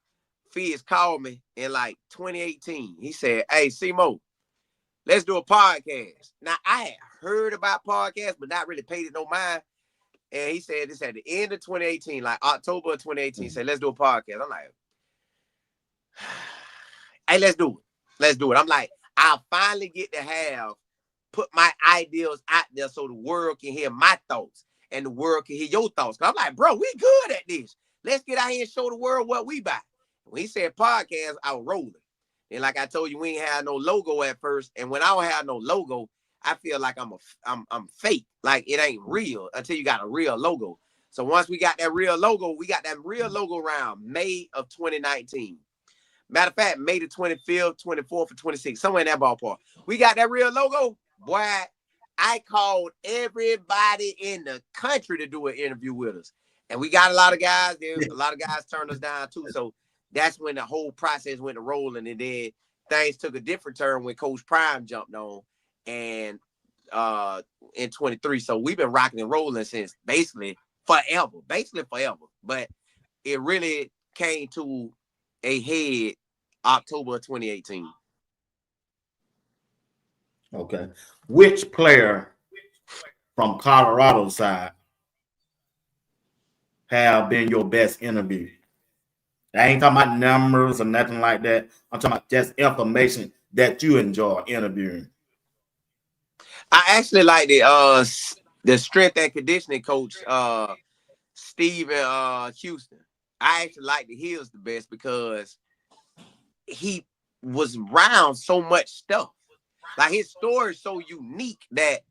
Fizz called me in like 2018. He said, hey, Simo, let's do a podcast. Now, I had heard about podcasts, but not really paid it no mind. And he said this at the end of 2018, like October of 2018. He said, let's do a podcast. I'm like, hey, let's do it. Let's do it. I'm like, I'll finally get to put my ideas out there so the world can hear my thoughts and the world can hear your thoughts. I'm like, bro, we good at this. Let's get out here and show the world what we buy. When he said podcast, I was rolling. And like I told you, we ain't had no logo at first. And when I don't have no logo, I feel like I'm fake. Like it ain't real until you got a real logo. So once we got that real logo, around May of 2019. Matter of fact, May the 25th, 24th, or 26th, somewhere in that ballpark. We got that real logo. Boy, I called everybody in the country to do an interview with us. And we got a lot of guys there. A lot of guys turned us down too. So that's when the whole process went to rolling. And then things took a different turn when Coach Prime jumped on and in 23. So we've been rocking and rolling since basically forever. But it really came to a head October of 2018. Okay. Which player from Colorado side have been your best interview? I ain't talking about numbers or nothing like that. I'm talking about just information that you enjoy interviewing. I actually like the strength and conditioning coach, Steven Houston. I actually like his the best because was around so much stuff. Like his story is so unique that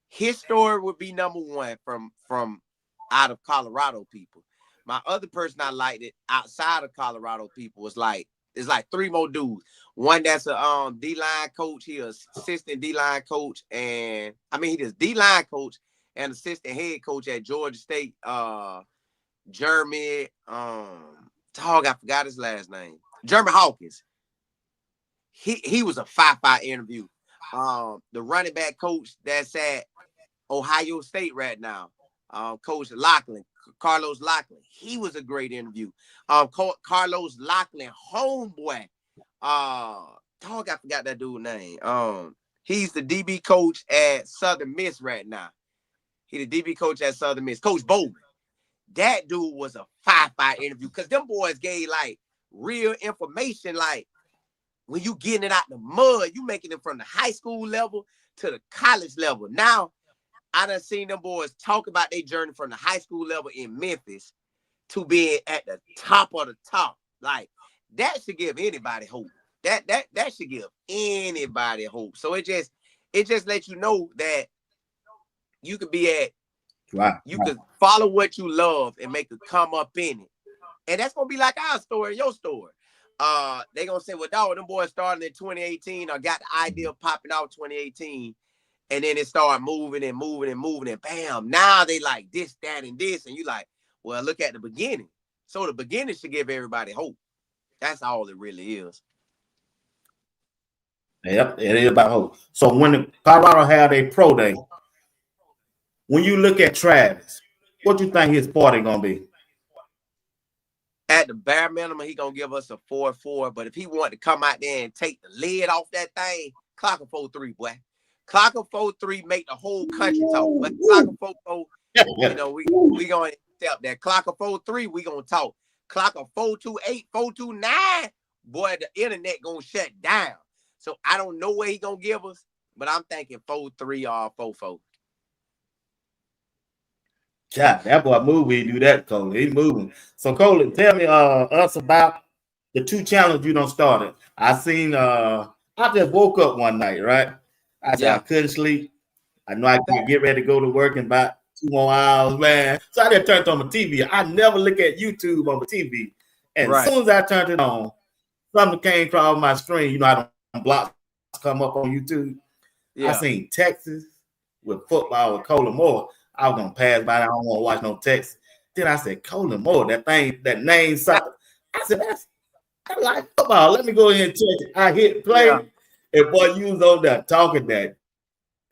his story would be number one from out of Colorado people. My other person I liked it outside of Colorado people was like, it's like three more dudes. One that's a D-line coach, he is assistant D-line coach, and I mean he is D-line coach and assistant head coach at Georgia State. Jeremy, I forgot his last name. Jeremy Hawkins. He was a 5-5 interview. The running back coach that's at Ohio State right now, Coach Carlos Lachlan. He was a great interview. Carlos Lachlan, homeboy. I forgot that dude's name. He's the DB coach at Southern Miss right now. He the DB coach at Southern Miss, Coach Bowman. That dude was a 5-5 interview because them boys gave like real information. Like when you getting it out the mud, you making it from the high school level to the college level. Now, I done seen them boys talk about their journey from the high school level in Memphis to being at the top of the top. Like that should give anybody hope. That should give anybody hope. So it just lets you know that you could be at you could follow what you love and make it come up in it. And that's gonna be like our story, your story. They gonna say, well, dog, them boys started in 2018 or got the idea of popping out 2018, and then it started moving and moving and moving, and bam, now they like this, that, and this, and you like, well, look at the beginning. So the beginning should give everybody hope. That's all it really is. Yep, it is about hope. So when the Colorado had a pro day, when you look at Travis, what do you think his party gonna be? At the bare minimum, he gonna give us a 4-4. But if he wanted to come out there and take the lid off that thing, clock a 4-3, boy. Clock a 4-3, make the whole country talk. But clock a 4-4, you know, we gonna accept that. Clock a 4-3, we gonna talk. Clock a 4-2-8, 4-2-9, boy, the internet gonna shut down. So I don't know what he gonna give us, but I'm thinking 4-3 or 4-4. Yeah, that boy move when he do that, Cole. He moving. So Cole, tell me us about the 2 challenges you done started. I just woke up one night, right? I said I couldn't sleep. I know I can get ready to go to work in about 2 more hours, man. So I just turned on my TV. I never look at YouTube on the TV. And as soon as I turned it on, something came across my screen. You know how them blocks come up on YouTube? Yeah. I seen Texas with football with Colin Moore. I was gonna pass by. I don't want to watch no Texas. Then I said, Colin Moore, that name something. I said, I like football. Let me go ahead and check it. I hit play, and boy, you was on there talking that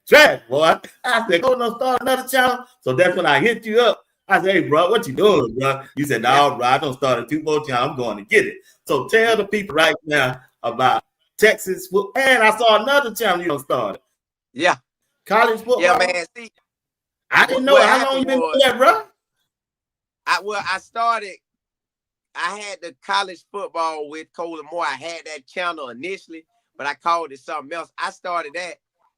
trash, boy. I said, go no start another channel. So that's when I hit you up. I said, hey, bro, what you doing, bro? You said, no, bro, I don't start 2 more channels. I'm going to get it. So tell the people right now about Texas football. And I saw another channel you don't start. Yeah. College football. Yeah, man. See, I didn't know how long you been doing that, bro. I had the college football with Colin Moore. I had that channel initially, but I called it something else. I started that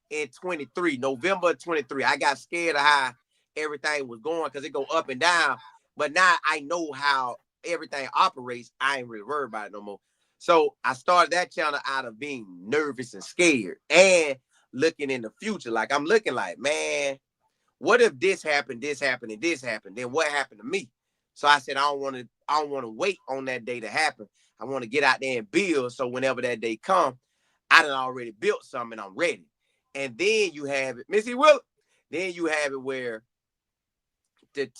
in 23, November 23. I got scared of how everything was going because it go up and down. But now I know how everything operates. I ain't really worried about it no more. So I started that channel out of being nervous and scared and looking in the future. Like I'm looking like, man, what if this happened, and this happened? Then what happened to me? So I said, I don't want to wait on that day to happen. I want to get out there and build. So whenever that day comes, I done already built something and I'm ready. And then you have it, Missy Will. Then you have it where and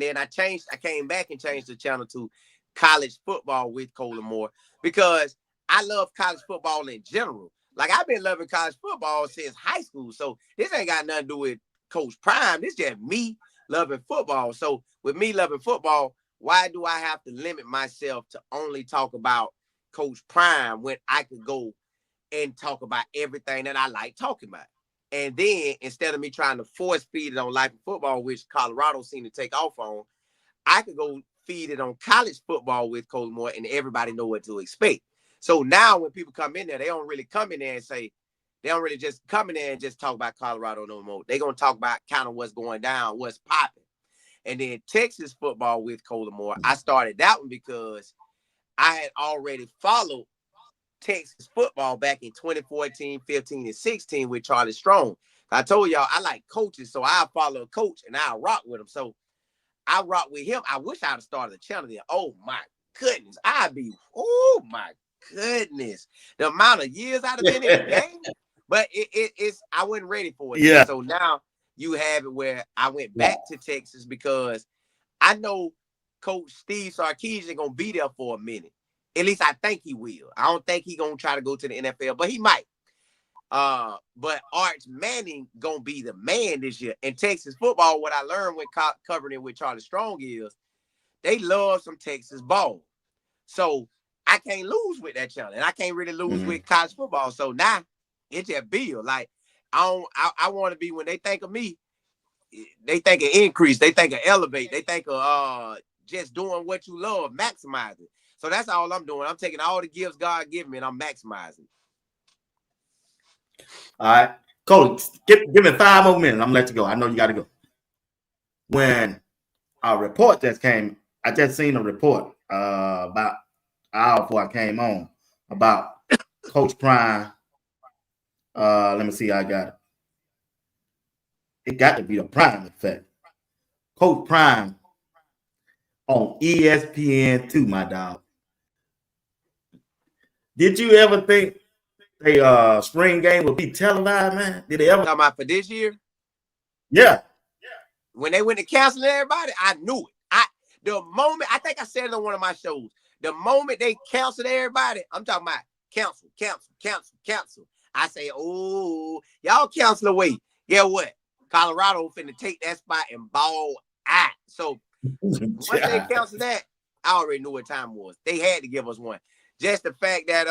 then I came back and changed the channel to college football with Colin Moore because I love college football in general. Like I've been loving college football since high school. So this ain't got nothing to do with Coach Prime. This just me loving football. So with me loving football, why do I have to limit myself to only talk about Coach Prime when I could go and talk about everything that I like talking about? And then instead of me trying to force feed it on life and football, which Colorado seemed to take off on, I could go feed it on college football with Colin Moore and everybody know what to expect. So now when people come in there, they don't really come in there and say, they don't really just come in there and just talk about Colorado no more. They're going to talk about kind of what's going down, what's popping. And then Texas football with Colin Moore, I started that one because I had already followed Texas football back in 2014, 15, and 16 with Charlie Strong. I told y'all I like coaches, so I follow a coach and I rock with him. So I rock with him. I wish I'd have started a channel there. Oh my goodness. Oh my goodness. The amount of years I'd have been in the game. But it's I wasn't ready for it. Yeah. So now you have it where I went back to Texas because I know Coach Steve Sarkisian gonna be there for a minute. At least I think he will. I don't think he's gonna try to go to the NFL, but he might. But Arch Manning gonna be the man this year. In Texas football, what I learned when covering it with Charlie Strong is they love some Texas ball. So I can't lose with that channel, and I can't really lose with college football. So now it's just Bill. Like I want to be, when they think of me, they think of increase, they think of elevate, they think of just doing what you love, maximizing. So that's all I'm doing. I'm taking all the gifts God gave me and I'm maximizing. All right, Coach, give me 5 more minutes. I'm gonna let you go. I know you got to go. When our report just came, I just seen a report about an hour before I came on about Coach Prime. Let me see. I got it. It got to be a Prime effect. Coach Prime on ESPN2, my dog. Did you ever think a spring game would be televised, man? Did they ever? Talking about for this year? Yeah. When they went to canceling everybody, I knew it. The moment, I think I said it on one of my shows, the moment they canceled everybody, I'm talking about cancel. I say, oh, y'all cancel away. Guess what? Colorado finna take that spot and ball out. So once they canceled that, I already knew what time it was. They had to give us one. Just the fact that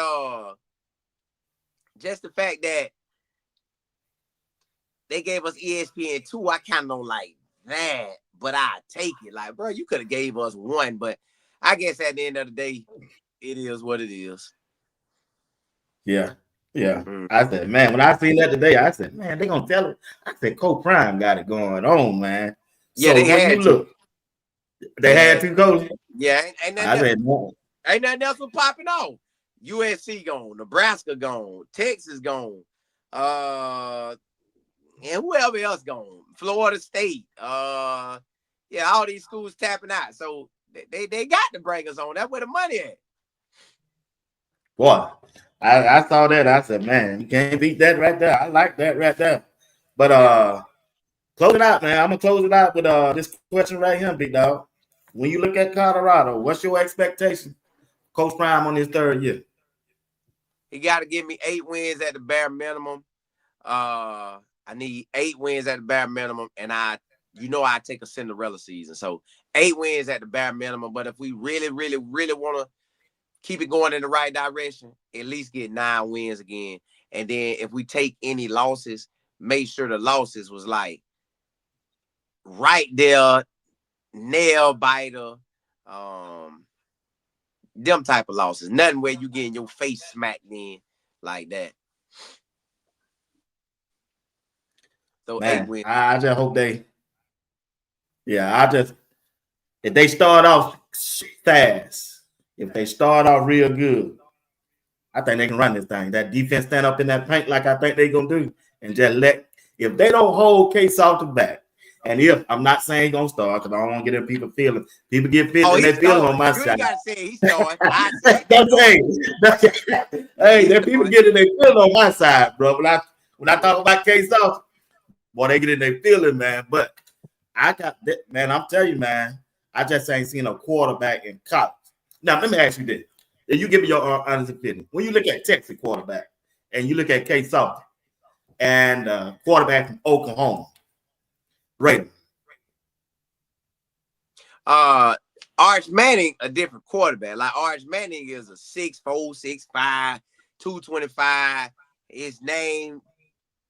they gave us ESPN2, I kind of don't like that, but I take it. Like, bro, you could have gave us one, but I guess at the end of the day, it is what it is. Yeah. I said, man, when I seen that today, I said, man, they gonna tell it. I said, Coach Prime got it going on, man. Yeah, so they when had you look, they had to, Coach. Yeah, ain't nothing else was popping off. USC gone, Nebraska gone, Texas gone, and whoever else gone, Florida State. All these schools tapping out. So they got to bring us on. That's where the money at. Boy, I saw that. I said, man, you can't beat that right there. I like that right there. But close it out, man. I'm gonna close it out with this question right here, big dog. When you look at Colorado, what's your expectation? Coach Prime on his 3rd year. He got to give me 8 wins at the bare minimum. I need 8 wins at the bare minimum, and I take a Cinderella season. So 8 wins at the bare minimum. But if we really, really, really want to keep it going in the right direction, at least get 9 wins again. And then if we take any losses, make sure the losses was like right there, nail biter, them type of losses. Nothing where you getting your face smacked in like that. So man, 8 wins. I just hope if they start off fast, if they start off real good, I think they can run this thing. That defense stand up in that paint like I think they're going to do, and just if they don't hold Case off the back, and if I'm not saying he's going to start because I don't want to get people feeling. People get feeling, they feeling on my side. You got to say he's starting. Hey, there people getting their feeling on my side, bro. When I talk about Case off, boy, they get in their feeling, man. But I got that, man. I'm telling you, man. I just ain't seen a quarterback in college. Now, let me ask you this. If you give me your honest opinion, when you look at Texas quarterback and you look at Case Off and quarterback from Oklahoma, right? Arch Manning, a different quarterback. Like Arch Manning is a 6'4", 6'5", 225. His name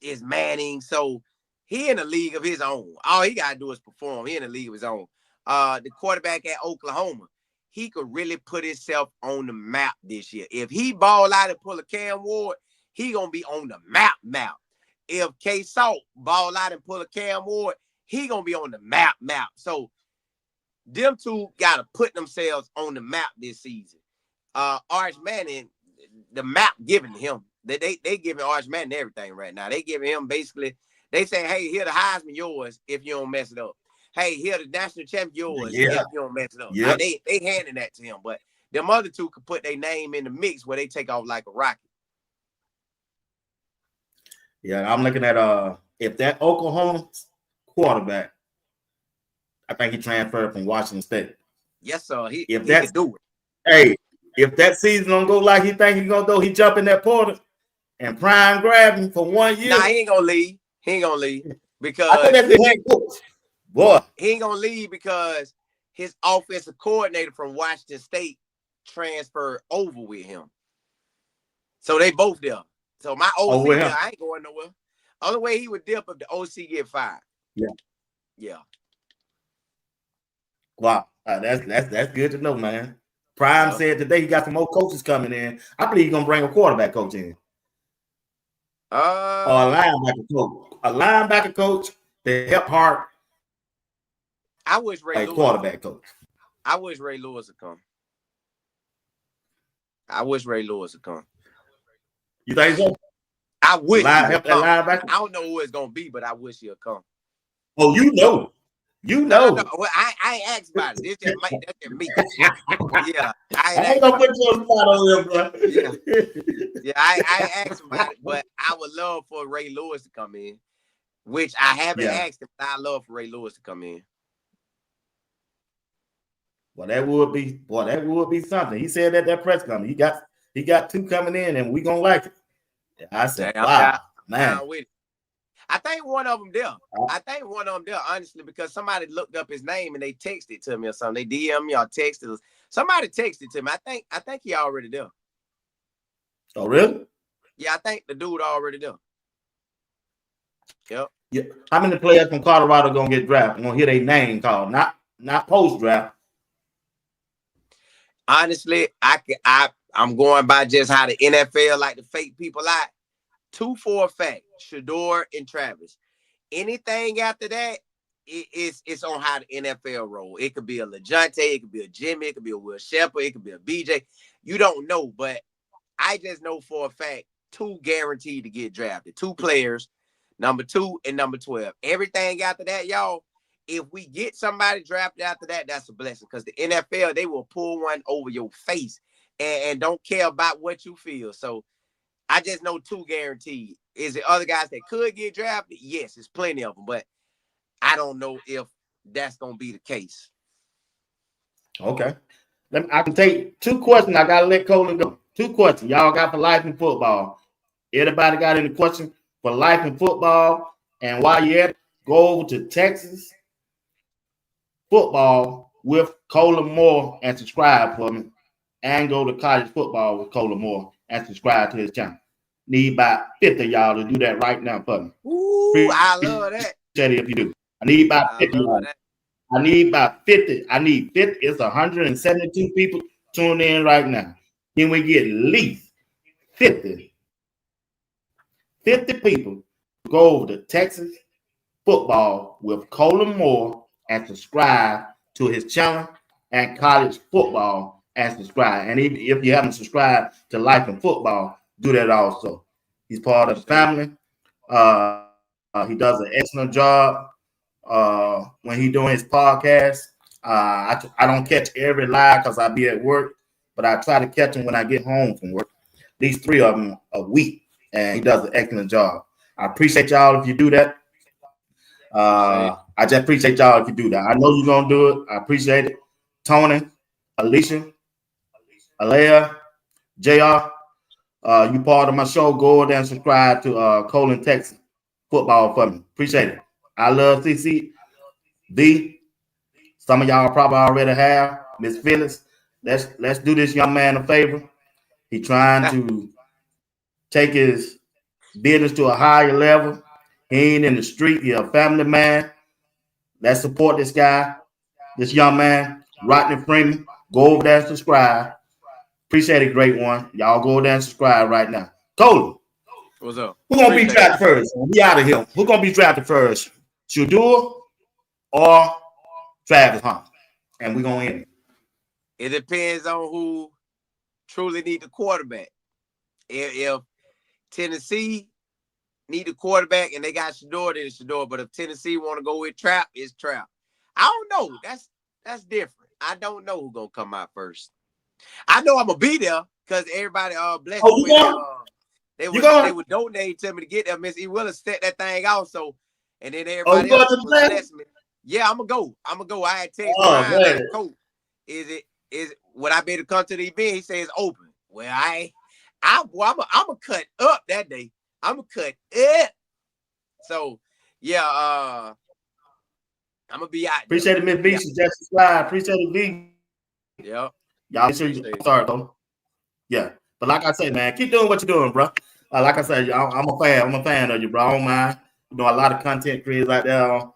is Manning. So he in a league of his own. All he got to do is perform. He in a league of his own. The quarterback at Oklahoma, he could really put himself on the map this year. If he ball out and pull a Cam Ward, he going to be on the map. If K-Salt ball out and pull a Cam Ward, he going to be on the map. So them two got to put themselves on the map this season. Arch Manning, the map given to him. They giving Arch Manning everything right now. They giving him basically. They say, hey, here the Heisman yours if you don't mess it up. Hey, here the national champion yours if you don't mess it up. Yeah. They handing that to him, but them other two could put their name in the mix where they take off like a rocket. Yeah, I'm looking at if that Oklahoma quarterback, I think he transferred from Washington State. Yes, sir. He can do it. Hey, if that season don't go like he think he's gonna go, he jump in that portal and Prime grab him for 1 year. Nah, he ain't gonna leave. He ain't gonna leave because I think that's the head coach. Boy, he ain't gonna leave because his offensive coordinator from Washington State transferred over with him. So they both there. So my OC there, I ain't going nowhere. Only way he would dip if the OC get fired. Yeah. Wow, that's good to know, man. Prime said today he got some more coaches coming in. I believe he's gonna bring a quarterback coach in. Or a linebacker coach. A linebacker coach to help Hart. I wish Ray Lewis quarterback coach. I wish Ray Lewis would come. You think so? I wish help that linebacker. I don't know who it's gonna be, but I wish he'll come. Oh, you know. No. Well, I ain't asked about it. That's just me. Yeah, I ain't gonna put you on the spot on there, bro. Yeah, I ain't asked about it, but I would love for Ray Lewis to come in, which I haven't asked him. But I love for Ray Lewis to come in. Well, that would be something. He said at that press conference, he got two coming in, and we gonna like it. I said, wow, man. I think one of them there. Honestly, because somebody looked up his name and they texted to me or something. They DM me or texted us. Somebody texted to me. I think he already there. Oh, really? Yeah, I think the dude already there. Yep. Yeah. How many players from Colorado gonna get drafted? Gonna hear their name called, not post draft. Honestly, I'm going by just how the NFL like to fake people out. 2 for a fact, Shedeur and Travis. Anything after that, it's on how the NFL roll. It could be a LeJounte, it could be a Jimmy, it could be a Will Shepherd, it could be a BJ. You don't know, but I just know for a fact 2 guaranteed to get drafted. 2 players, number 2 and number 12. Everything after that, y'all, if we get somebody drafted after that, that's a blessing because the NFL, they will pull one over your face and don't care about what you feel. So I just know 2 guaranteed. Is there other guys that could get drafted? Yes, there's plenty of them, but I don't know if that's going to be the case. Okay. I can take 2 questions. I got to let Colin go. 2 questions. Y'all got for life in football. Everybody got any questions for life in football? And while you're at it, go over to Texas football with Colin Moore and subscribe for me. And go to college football with Colin Moore and subscribe to his channel. Need about 50 of y'all to do that right now for me. Ooh, I love that. If you do. I need about 50. I need about 50. I need 50. It's 172 people tuned in right now. Can we get at least 50 people to go over to Texas football with Colin Moore and subscribe to his channel and college football and subscribe. And if you haven't subscribed to Life in Football, do that also. He's part of the family. He does an excellent job when he's doing his podcast. I don't catch every live because I be at work, but I try to catch him when I get home from work. These 3 of them a week, and he does an excellent job. I appreciate y'all if you do that. I just appreciate y'all if you do that. I know you're going to do it. I appreciate it. Tony, Alicia, Alea, JR, you part of my show. Go over there and subscribe to Colin Texas football for me. Appreciate it. I love CC. B. Some of y'all probably already have. Miss Phyllis. Let's do this young man a favor. He trying to take his business to a higher level. He ain't in the street. He a family man. Let's support this guy, this young man, Rodney Freeman. Go over there and subscribe. Appreciate it, great one. Y'all go over there and subscribe right now. Colin. What's up? Who's going to be drafted first? We out of here. Who's going to be drafted first? Shedeur or Travis Hunt? And we're going to end it. It depends on who truly need the quarterback. If Tennessee need a quarterback and they got Shador, then it's Shador. But if Tennessee want to go with Trap, it's Trap. I don't know. That's different. I don't know who's gonna come out first. I know I'm gonna be there because everybody blessed me with that. They would donate to me to get there. Miss E. Willis set that thing out, so and then everybody else was blessing me. Yeah, I'm gonna go. I had text Ryan, coach, is would I be able to come to the event? He says open. Well, I'm gonna cut up that day. I'm gonna cut it. So yeah, I'm gonna be out. Appreciate it, Miss B. She just subscribed. Appreciate it, B. Yeah. Y'all make sure you start though. Yeah. But like I said, man, keep doing what you're doing, bro. Like I said, I'm a fan. I'm a fan of you, bro. I don't mind. You know, a lot of content creators out there.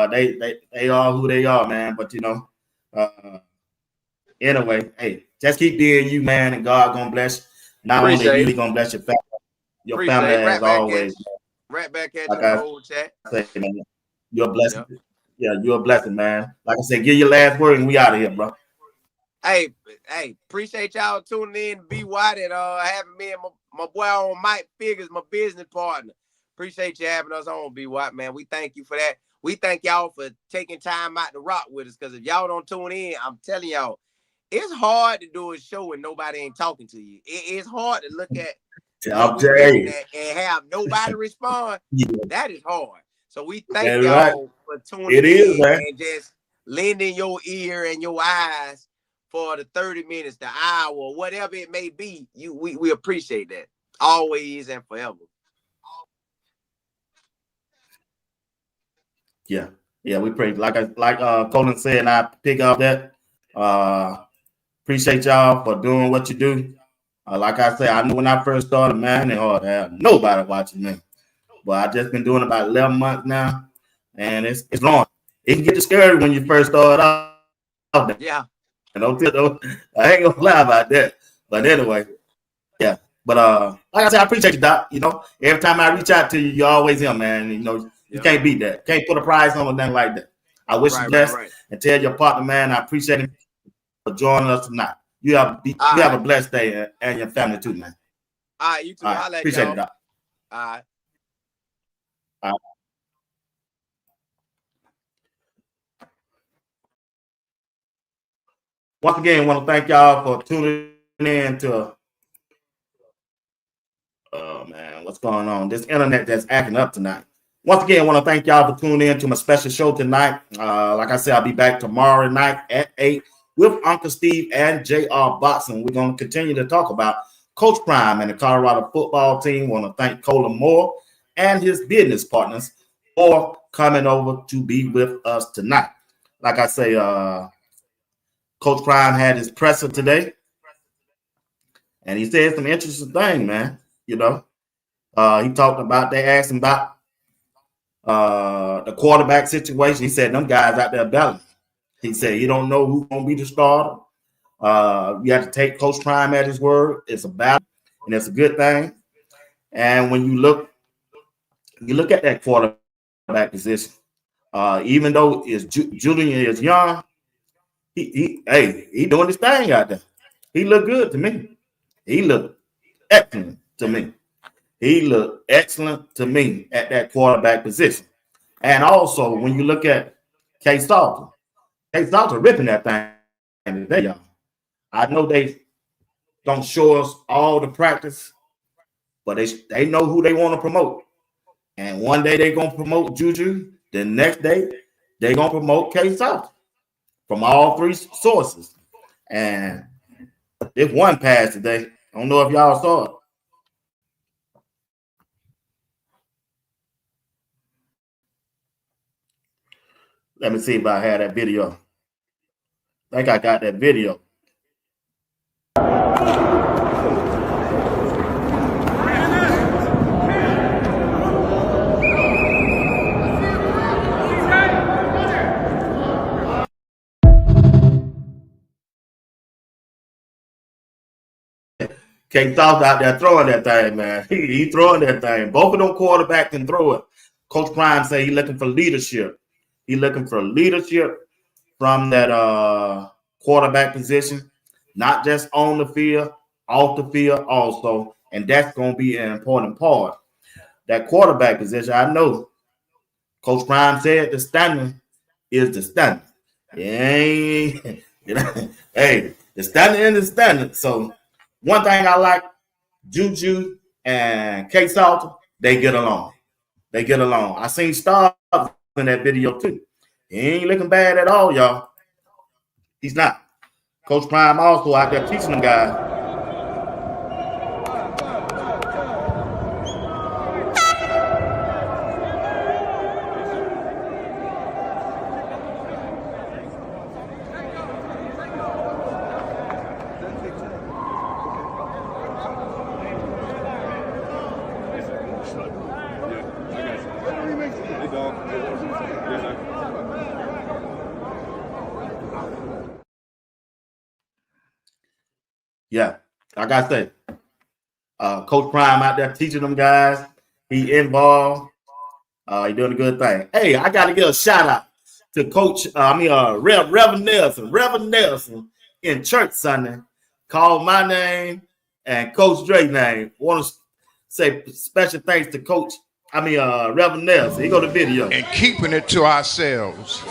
They are who they are, man. But you know, anyway, hey, just keep being you, man, and God gonna bless. Not only you, He gonna bless your family. Your family as always. Right back at the old chat. Say, man, you're a blessing. Yep. Yeah, you're a blessing, man. Like I said, give your last word and we out of here, bro. Hey, appreciate y'all tuning in to Be White and having me and my boy on Mike Figures, my business partner. Appreciate you having us on, Be White, man. We thank you for that. We thank y'all for taking time out to rock with us, because if y'all don't tune in, I'm telling y'all, it's hard to do a show and nobody ain't talking to you. It's hard to look at and have nobody respond. Yeah. That is hard. So we thank y'all for tuning in and just lending your ear and your eyes for the 30 minutes, the hour, whatever it may be. We appreciate that always and forever. Yeah, we pray. Like Colin said, and I pick up that. Appreciate y'all for doing what you do. Like I said, I knew when I first started, man, it's hard to have nobody watching me. But I just been doing about 11 months now, and it's long. It can get discouraged when you first start out. Yeah. I ain't gonna lie about that. But anyway, yeah. But like I said, I appreciate you, Doc. You know, every time I reach out to you, you're always here, man. You know, you can't beat that. Can't put a price on or nothing like that. I wish you best and tell your partner, man, I appreciate him for joining us tonight. You have a blessed day and your family too, man. All right, you too. All right. Appreciate it, Doc. All right. Once again, I want to thank y'all for tuning in to what's going on? This internet that's acting up tonight. Once again, I want to thank y'all for tuning in to my special show tonight. Like I said, I'll be back tomorrow night at 8 with Uncle Steve and J.R. Boxing. We're going to continue to talk about Coach Prime and the Colorado football team. I want to thank Colin Moore and his business partners for coming over to be with us tonight. Like I say, Coach Prime had his presser today, and he said some interesting things, man. You know, he talked about, they asked him about the quarterback situation. He said, them guys out there battling. He said, he don't know who's going to be the starter. You have to take Coach Prime at his word. It's a battle, and it's a good thing. And when you look at that quarterback position, even though Julian is young, he doing his thing out there. He looked good to me. He looked excellent to me. He looked excellent to me at that quarterback position. And also, when you look at K. Salter ripping that thing today, y'all. I know they don't show us all the practice, but they know who they want to promote. And one day they're going to promote Juju. The next day, they're going to promote K. Salter from all three sources. And this one pass today. I don't know if y'all saw it. Let me see if I had that video. I think I got that video. K. Salter out there throwing that thing, man. He throwing that thing. Both of them quarterbacks can throw it. Coach Prime say he's looking for leadership. He's looking for leadership from that quarterback position, not just on the field, off the field also. and that's going to be an important part. That quarterback position, I know Coach Prime said the standard is the standard. Hey, the standard is the standard. So one thing I like, Juju and K Salter, they get along. They get along. I seen Stars in that video too. He ain't looking bad at all, y'all. He's not. Coach Prime also out there teaching them guys. Yeah, like I said, Coach Prime out there teaching them guys. He involved. He doing a good thing. Hey, I got to give a shout out to Coach. Reverend Nelson. Reverend Nelson in church Sunday called my name and Coach Dre's name. Want to say special thanks to Coach. Reverend Nelson. He go to video and keeping it to ourselves.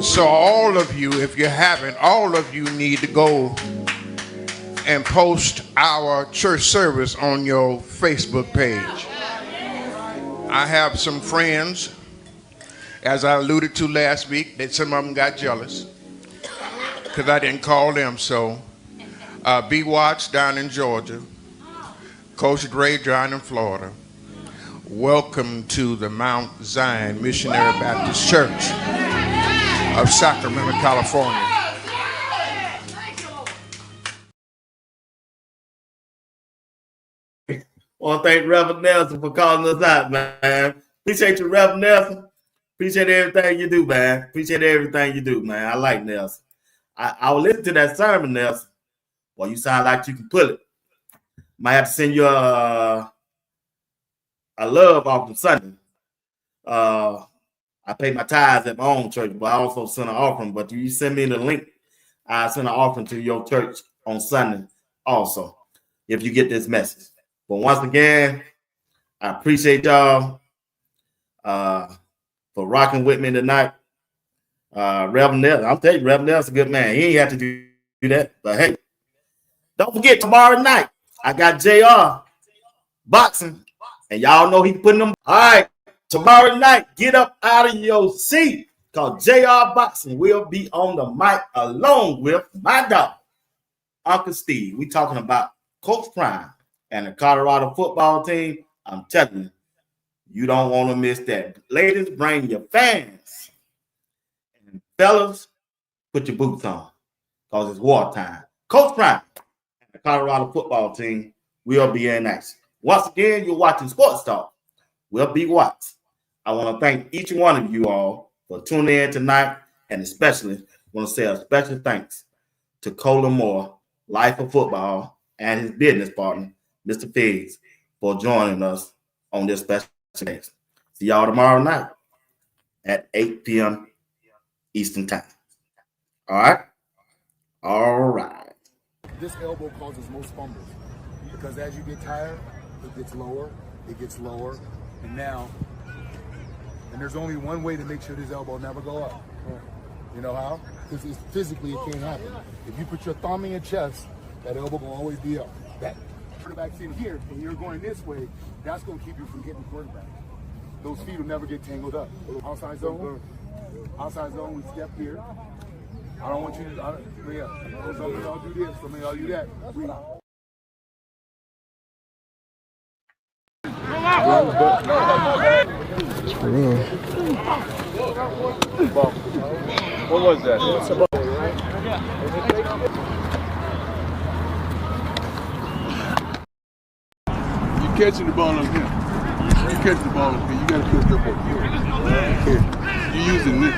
So all of you, if you haven't, all of you need to go and post our church service on your Facebook page. I have some friends, as I alluded to last week, that some of them got jealous because I didn't call them. So B. Watts down in Georgia, Coach Dre down in Florida, welcome to the Mount Zion Missionary Baptist Church of Sacramento, California. I want to thank Reverend Nelson for calling us out, man. Appreciate you, Reverend Nelson. Appreciate everything you do, man. Appreciate everything you do, man. I like Nelson. I will listen to that sermon, Nelson. Well, you sound like you can pull it. Might have to send you a love offering Sunday. I pay my tithes at my own church, but I also send an offering. But you send me the link, I send an offering to your church on Sunday also, if you get this message. But once again, I appreciate y'all for rocking with me tonight. Reverend Nelson, I'm telling you, Reverend Nelson's a good man. He ain't have to do that. But hey, don't forget tomorrow night, I got JR boxing, and y'all know he putting them. All right. Tomorrow night, get up out of your seat because JR Boxing will be on the mic along with my dog, Uncle Steve. We talking about Coach Prime and the Colorado football team. I'm telling you, you don't want to miss that. Ladies, bring your fans. And fellas, put your boots on because it's wartime. Coach Prime and the Colorado football team will be in action. Once again, you're watching Sports Talk. We'll be watching. I want to thank each one of you all for tuning in tonight, and especially want to say a special thanks to Cola Moore, Life of Football, and his business partner, Mr. Figs, for joining us on this special day. See y'all tomorrow night at 8 p.m. Eastern Time. All right? All right. This elbow causes most fumbles because as you get tired, it gets lower, and there's only one way to make sure this elbow never go up. You know how? Because physically it can't happen. If you put your thumb in your chest, that elbow will always be up. That quarterback's in here, and you're going this way, that's going to keep you from getting quarterback. Those feet will never get tangled up. Outside zone, we step here. I don't want you to, some of y'all do this, some of y'all do that. What was that? You're catching the ball up here. You catch the ball up here. You gotta catch the ball here. You're using this.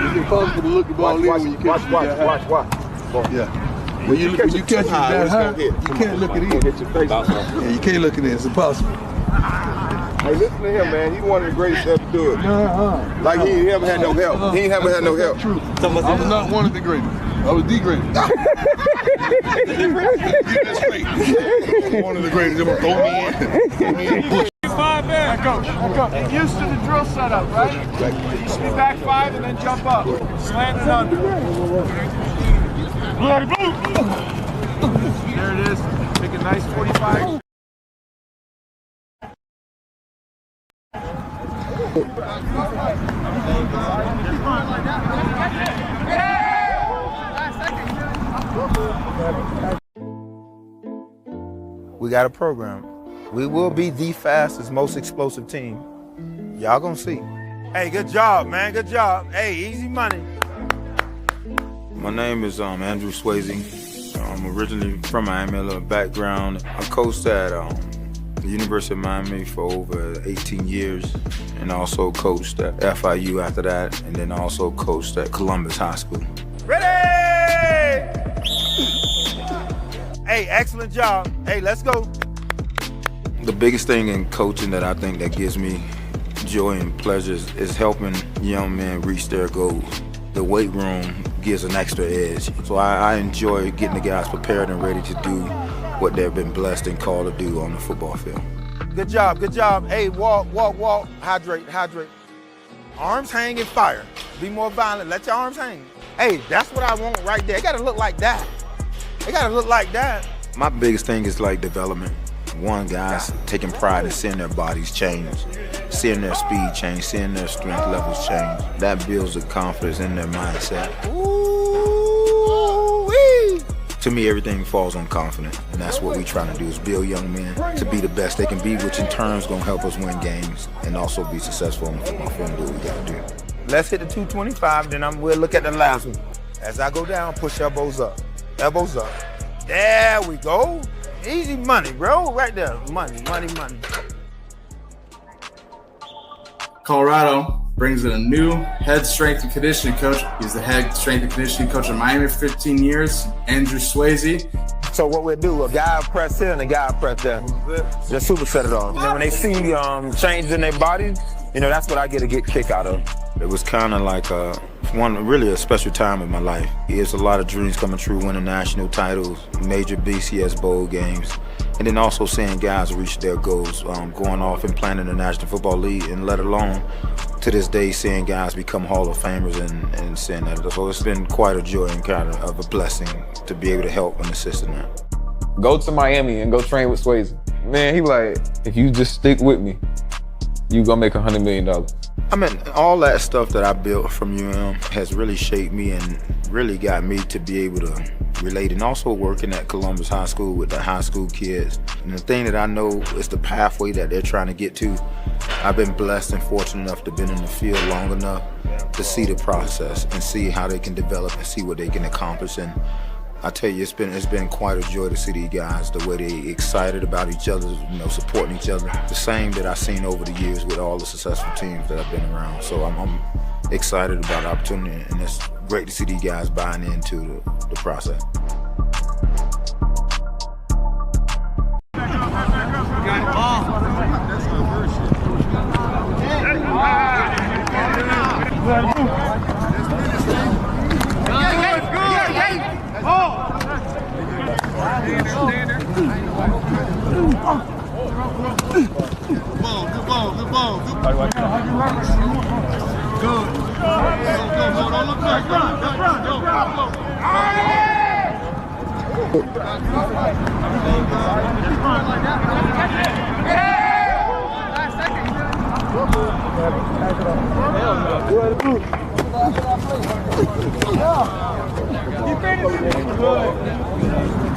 It's impossible to look the ball in when you catch it that high. Watch. Yeah. When you catch it that high, you can't look it in. Yeah, you can't look it in. It's impossible. Hey, listen to him, man. He's one of the greatest ever do it. Like he ain't ever had no help. He ain't ever had no help. True. I'm not one of the greatest. I was the greatest. One of the greatest. They're gonna throw me in. 5 man. Get used to the drill setup, right? It used to be back 5 and then jump up. Slant it under. There it is. Make a nice 45. We got a program. We will be the fastest, most explosive team. Y'all gonna see. Hey, good job, man. Good job. Hey, easy money. My name is Andrew Swayze. I'm originally from Miami, a little background. I coached at the University of Miami for over 18 years, and also coached at FIU after that, and then also coached at Columbus High School. Ready? Hey, excellent job. Hey, let's go. The biggest thing in coaching that I think that gives me joy and pleasure is helping young men reach their goals. The weight room gives an extra edge. So I enjoy getting the guys prepared and ready to do what they've been blessed and called to do on the football field. Good job, good job. Hey, walk, hydrate. Arms hang and fire. Be more violent, let your arms hang. Hey, that's what I want right there. It gotta look like that. It gotta look like that. My biggest thing is like development. One, guys taking pride in seeing their bodies change, seeing their speed change, seeing their strength levels change. That builds the confidence in their mindset. Ooh-wee. To me, everything falls on confidence, and that's what we trying to do, is build young men to be the best they can be, which in turn is gonna help us win games and also be successful on the football field and do what we gotta do. Let's hit the 225, then we'll look at the last one. As I go down, push elbows up. Elbows up. There we go. Easy money, bro. Right there. Money. Colorado brings in a new head strength and conditioning coach. He's the head strength and conditioning coach in Miami for 15 years, Andrew Swayze. So what we'll do, a guy will press here and a guy will press there. Just superset it on. And then when they see changes in their bodies, that's what I get a kick out of. It was kind of like really a special time in my life. It's a lot of dreams coming true, winning national titles, major BCS bowl games, and then also seeing guys reach their goals, going off and playing in the National Football League, and let alone to this day seeing guys become Hall of Famers and seeing that. So it's been quite a joy and kind of a blessing to be able to help and assist in that. Go to Miami and go train with Swayze. Man, he like, if you just stick with me, you gonna make $100 million. I mean, all that stuff that I built from has really shaped me and really got me to be able to relate. And also working at Columbus High School with the high school kids. And the thing that I know is the pathway that they're trying to get to. I've been blessed and fortunate enough to been in the field long enough to see the process and see how they can develop and see what they can accomplish. And I tell you, it's been quite a joy to see these guys, the way they excited about each other, supporting each other. The same that I've seen over the years with all the successful teams that I've been around. So I'm excited about the opportunity, and it's great to see these guys buying into the process. Good ball. Good. Go. Don't look back. Go.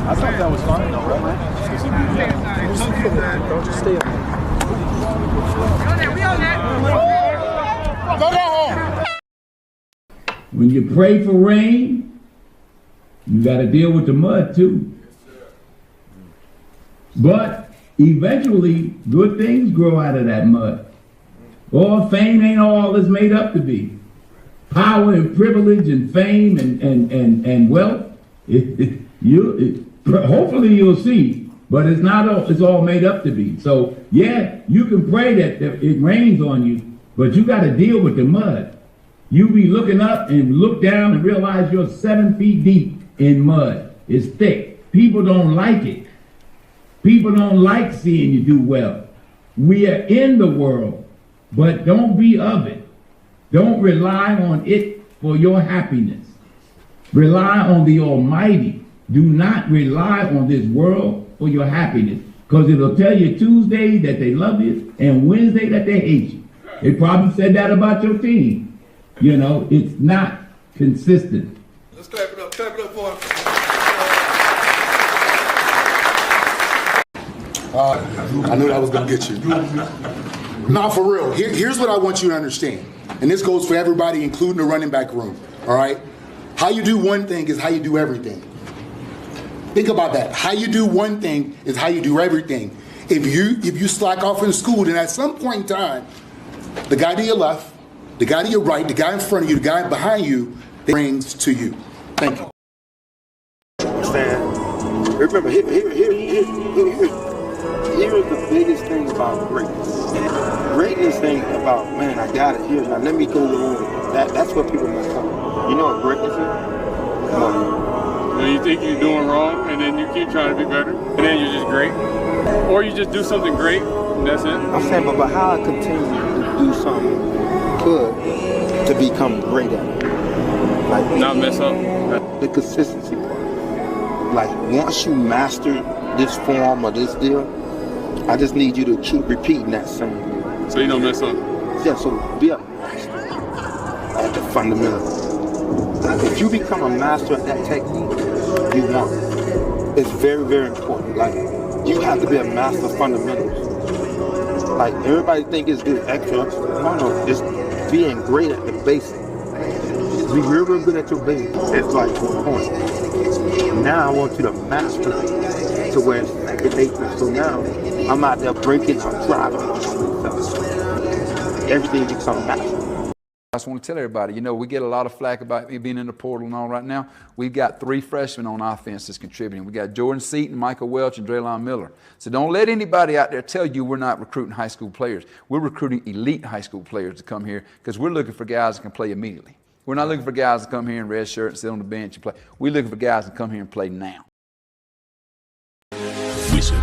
I thought that was fine, though, right? Don't just stay on. When you pray for rain, you got to deal with the mud too. But eventually, good things grow out of that mud. All fame ain't all it's made up to be. Power and privilege and fame and wealth, hopefully you'll see. But it's not all, it's all made up to be. So yeah, you can pray that it rains on you, but you got to deal with the mud. You be looking up and look down and realize you're 7 feet deep in mud. It's thick. People don't like it. People don't like seeing you do well. We are in the world, but don't be of it. Don't rely on it for your happiness. Rely on the Almighty. Do not rely on this world for your happiness, because it'll tell you Tuesday that they love you and Wednesday that they hate you. They probably said that about your team. You know, it's not consistent. Let's clap it up for him. I knew that was going to get you. Nah, for real. Here's what I want you to understand. And this goes for everybody, including the running back room. All right? How you do one thing is how you do everything. Think about that. How you do one thing is how you do everything. If you slack off in school, then at some point in time, the guy to your left, the guy to your right, the guy in front of you, the guy behind you, brings to you. Thank you. Understand? Remember, here's the biggest thing about greatness. Greatness ain't about, man, I got it here. Now let me go on. That's what people mess up. You know what greatness is? Come on. You think you're doing wrong, and then you keep trying to be better, and then you're just great. Or you just do something great, and that's it. I'm saying, but how I continue to do something good to become great at it. Like, not mess up. The consistency part. Like, once you master this form or this deal, I just need you to keep repeating that same deal. So you don't mess up? Yeah, so be a master at the fundamental. If you become a master at that technique, you want it. It's very, very important. Like, you have to be a master of fundamentals. Like, everybody think it's good excellence. No, it's being great at the basics. Be real, real good at your basics. It's like one point. Now I want you to master it to where it's second nature. So now I'm out there breaking, I'm driving. Everything becomes master. I just want to tell everybody, you know, we get a lot of flack about me being in the portal and all right now. We've got 3 freshmen on offense that's contributing. We got Jordan Seaton, Michael Welch, and Draylon Miller. So don't let anybody out there tell you we're not recruiting high school players. We're recruiting elite high school players to come here because we're looking for guys that can play immediately. We're not looking for guys to come here in red shirt and sit on the bench and play. We're looking for guys to come here and play now. We should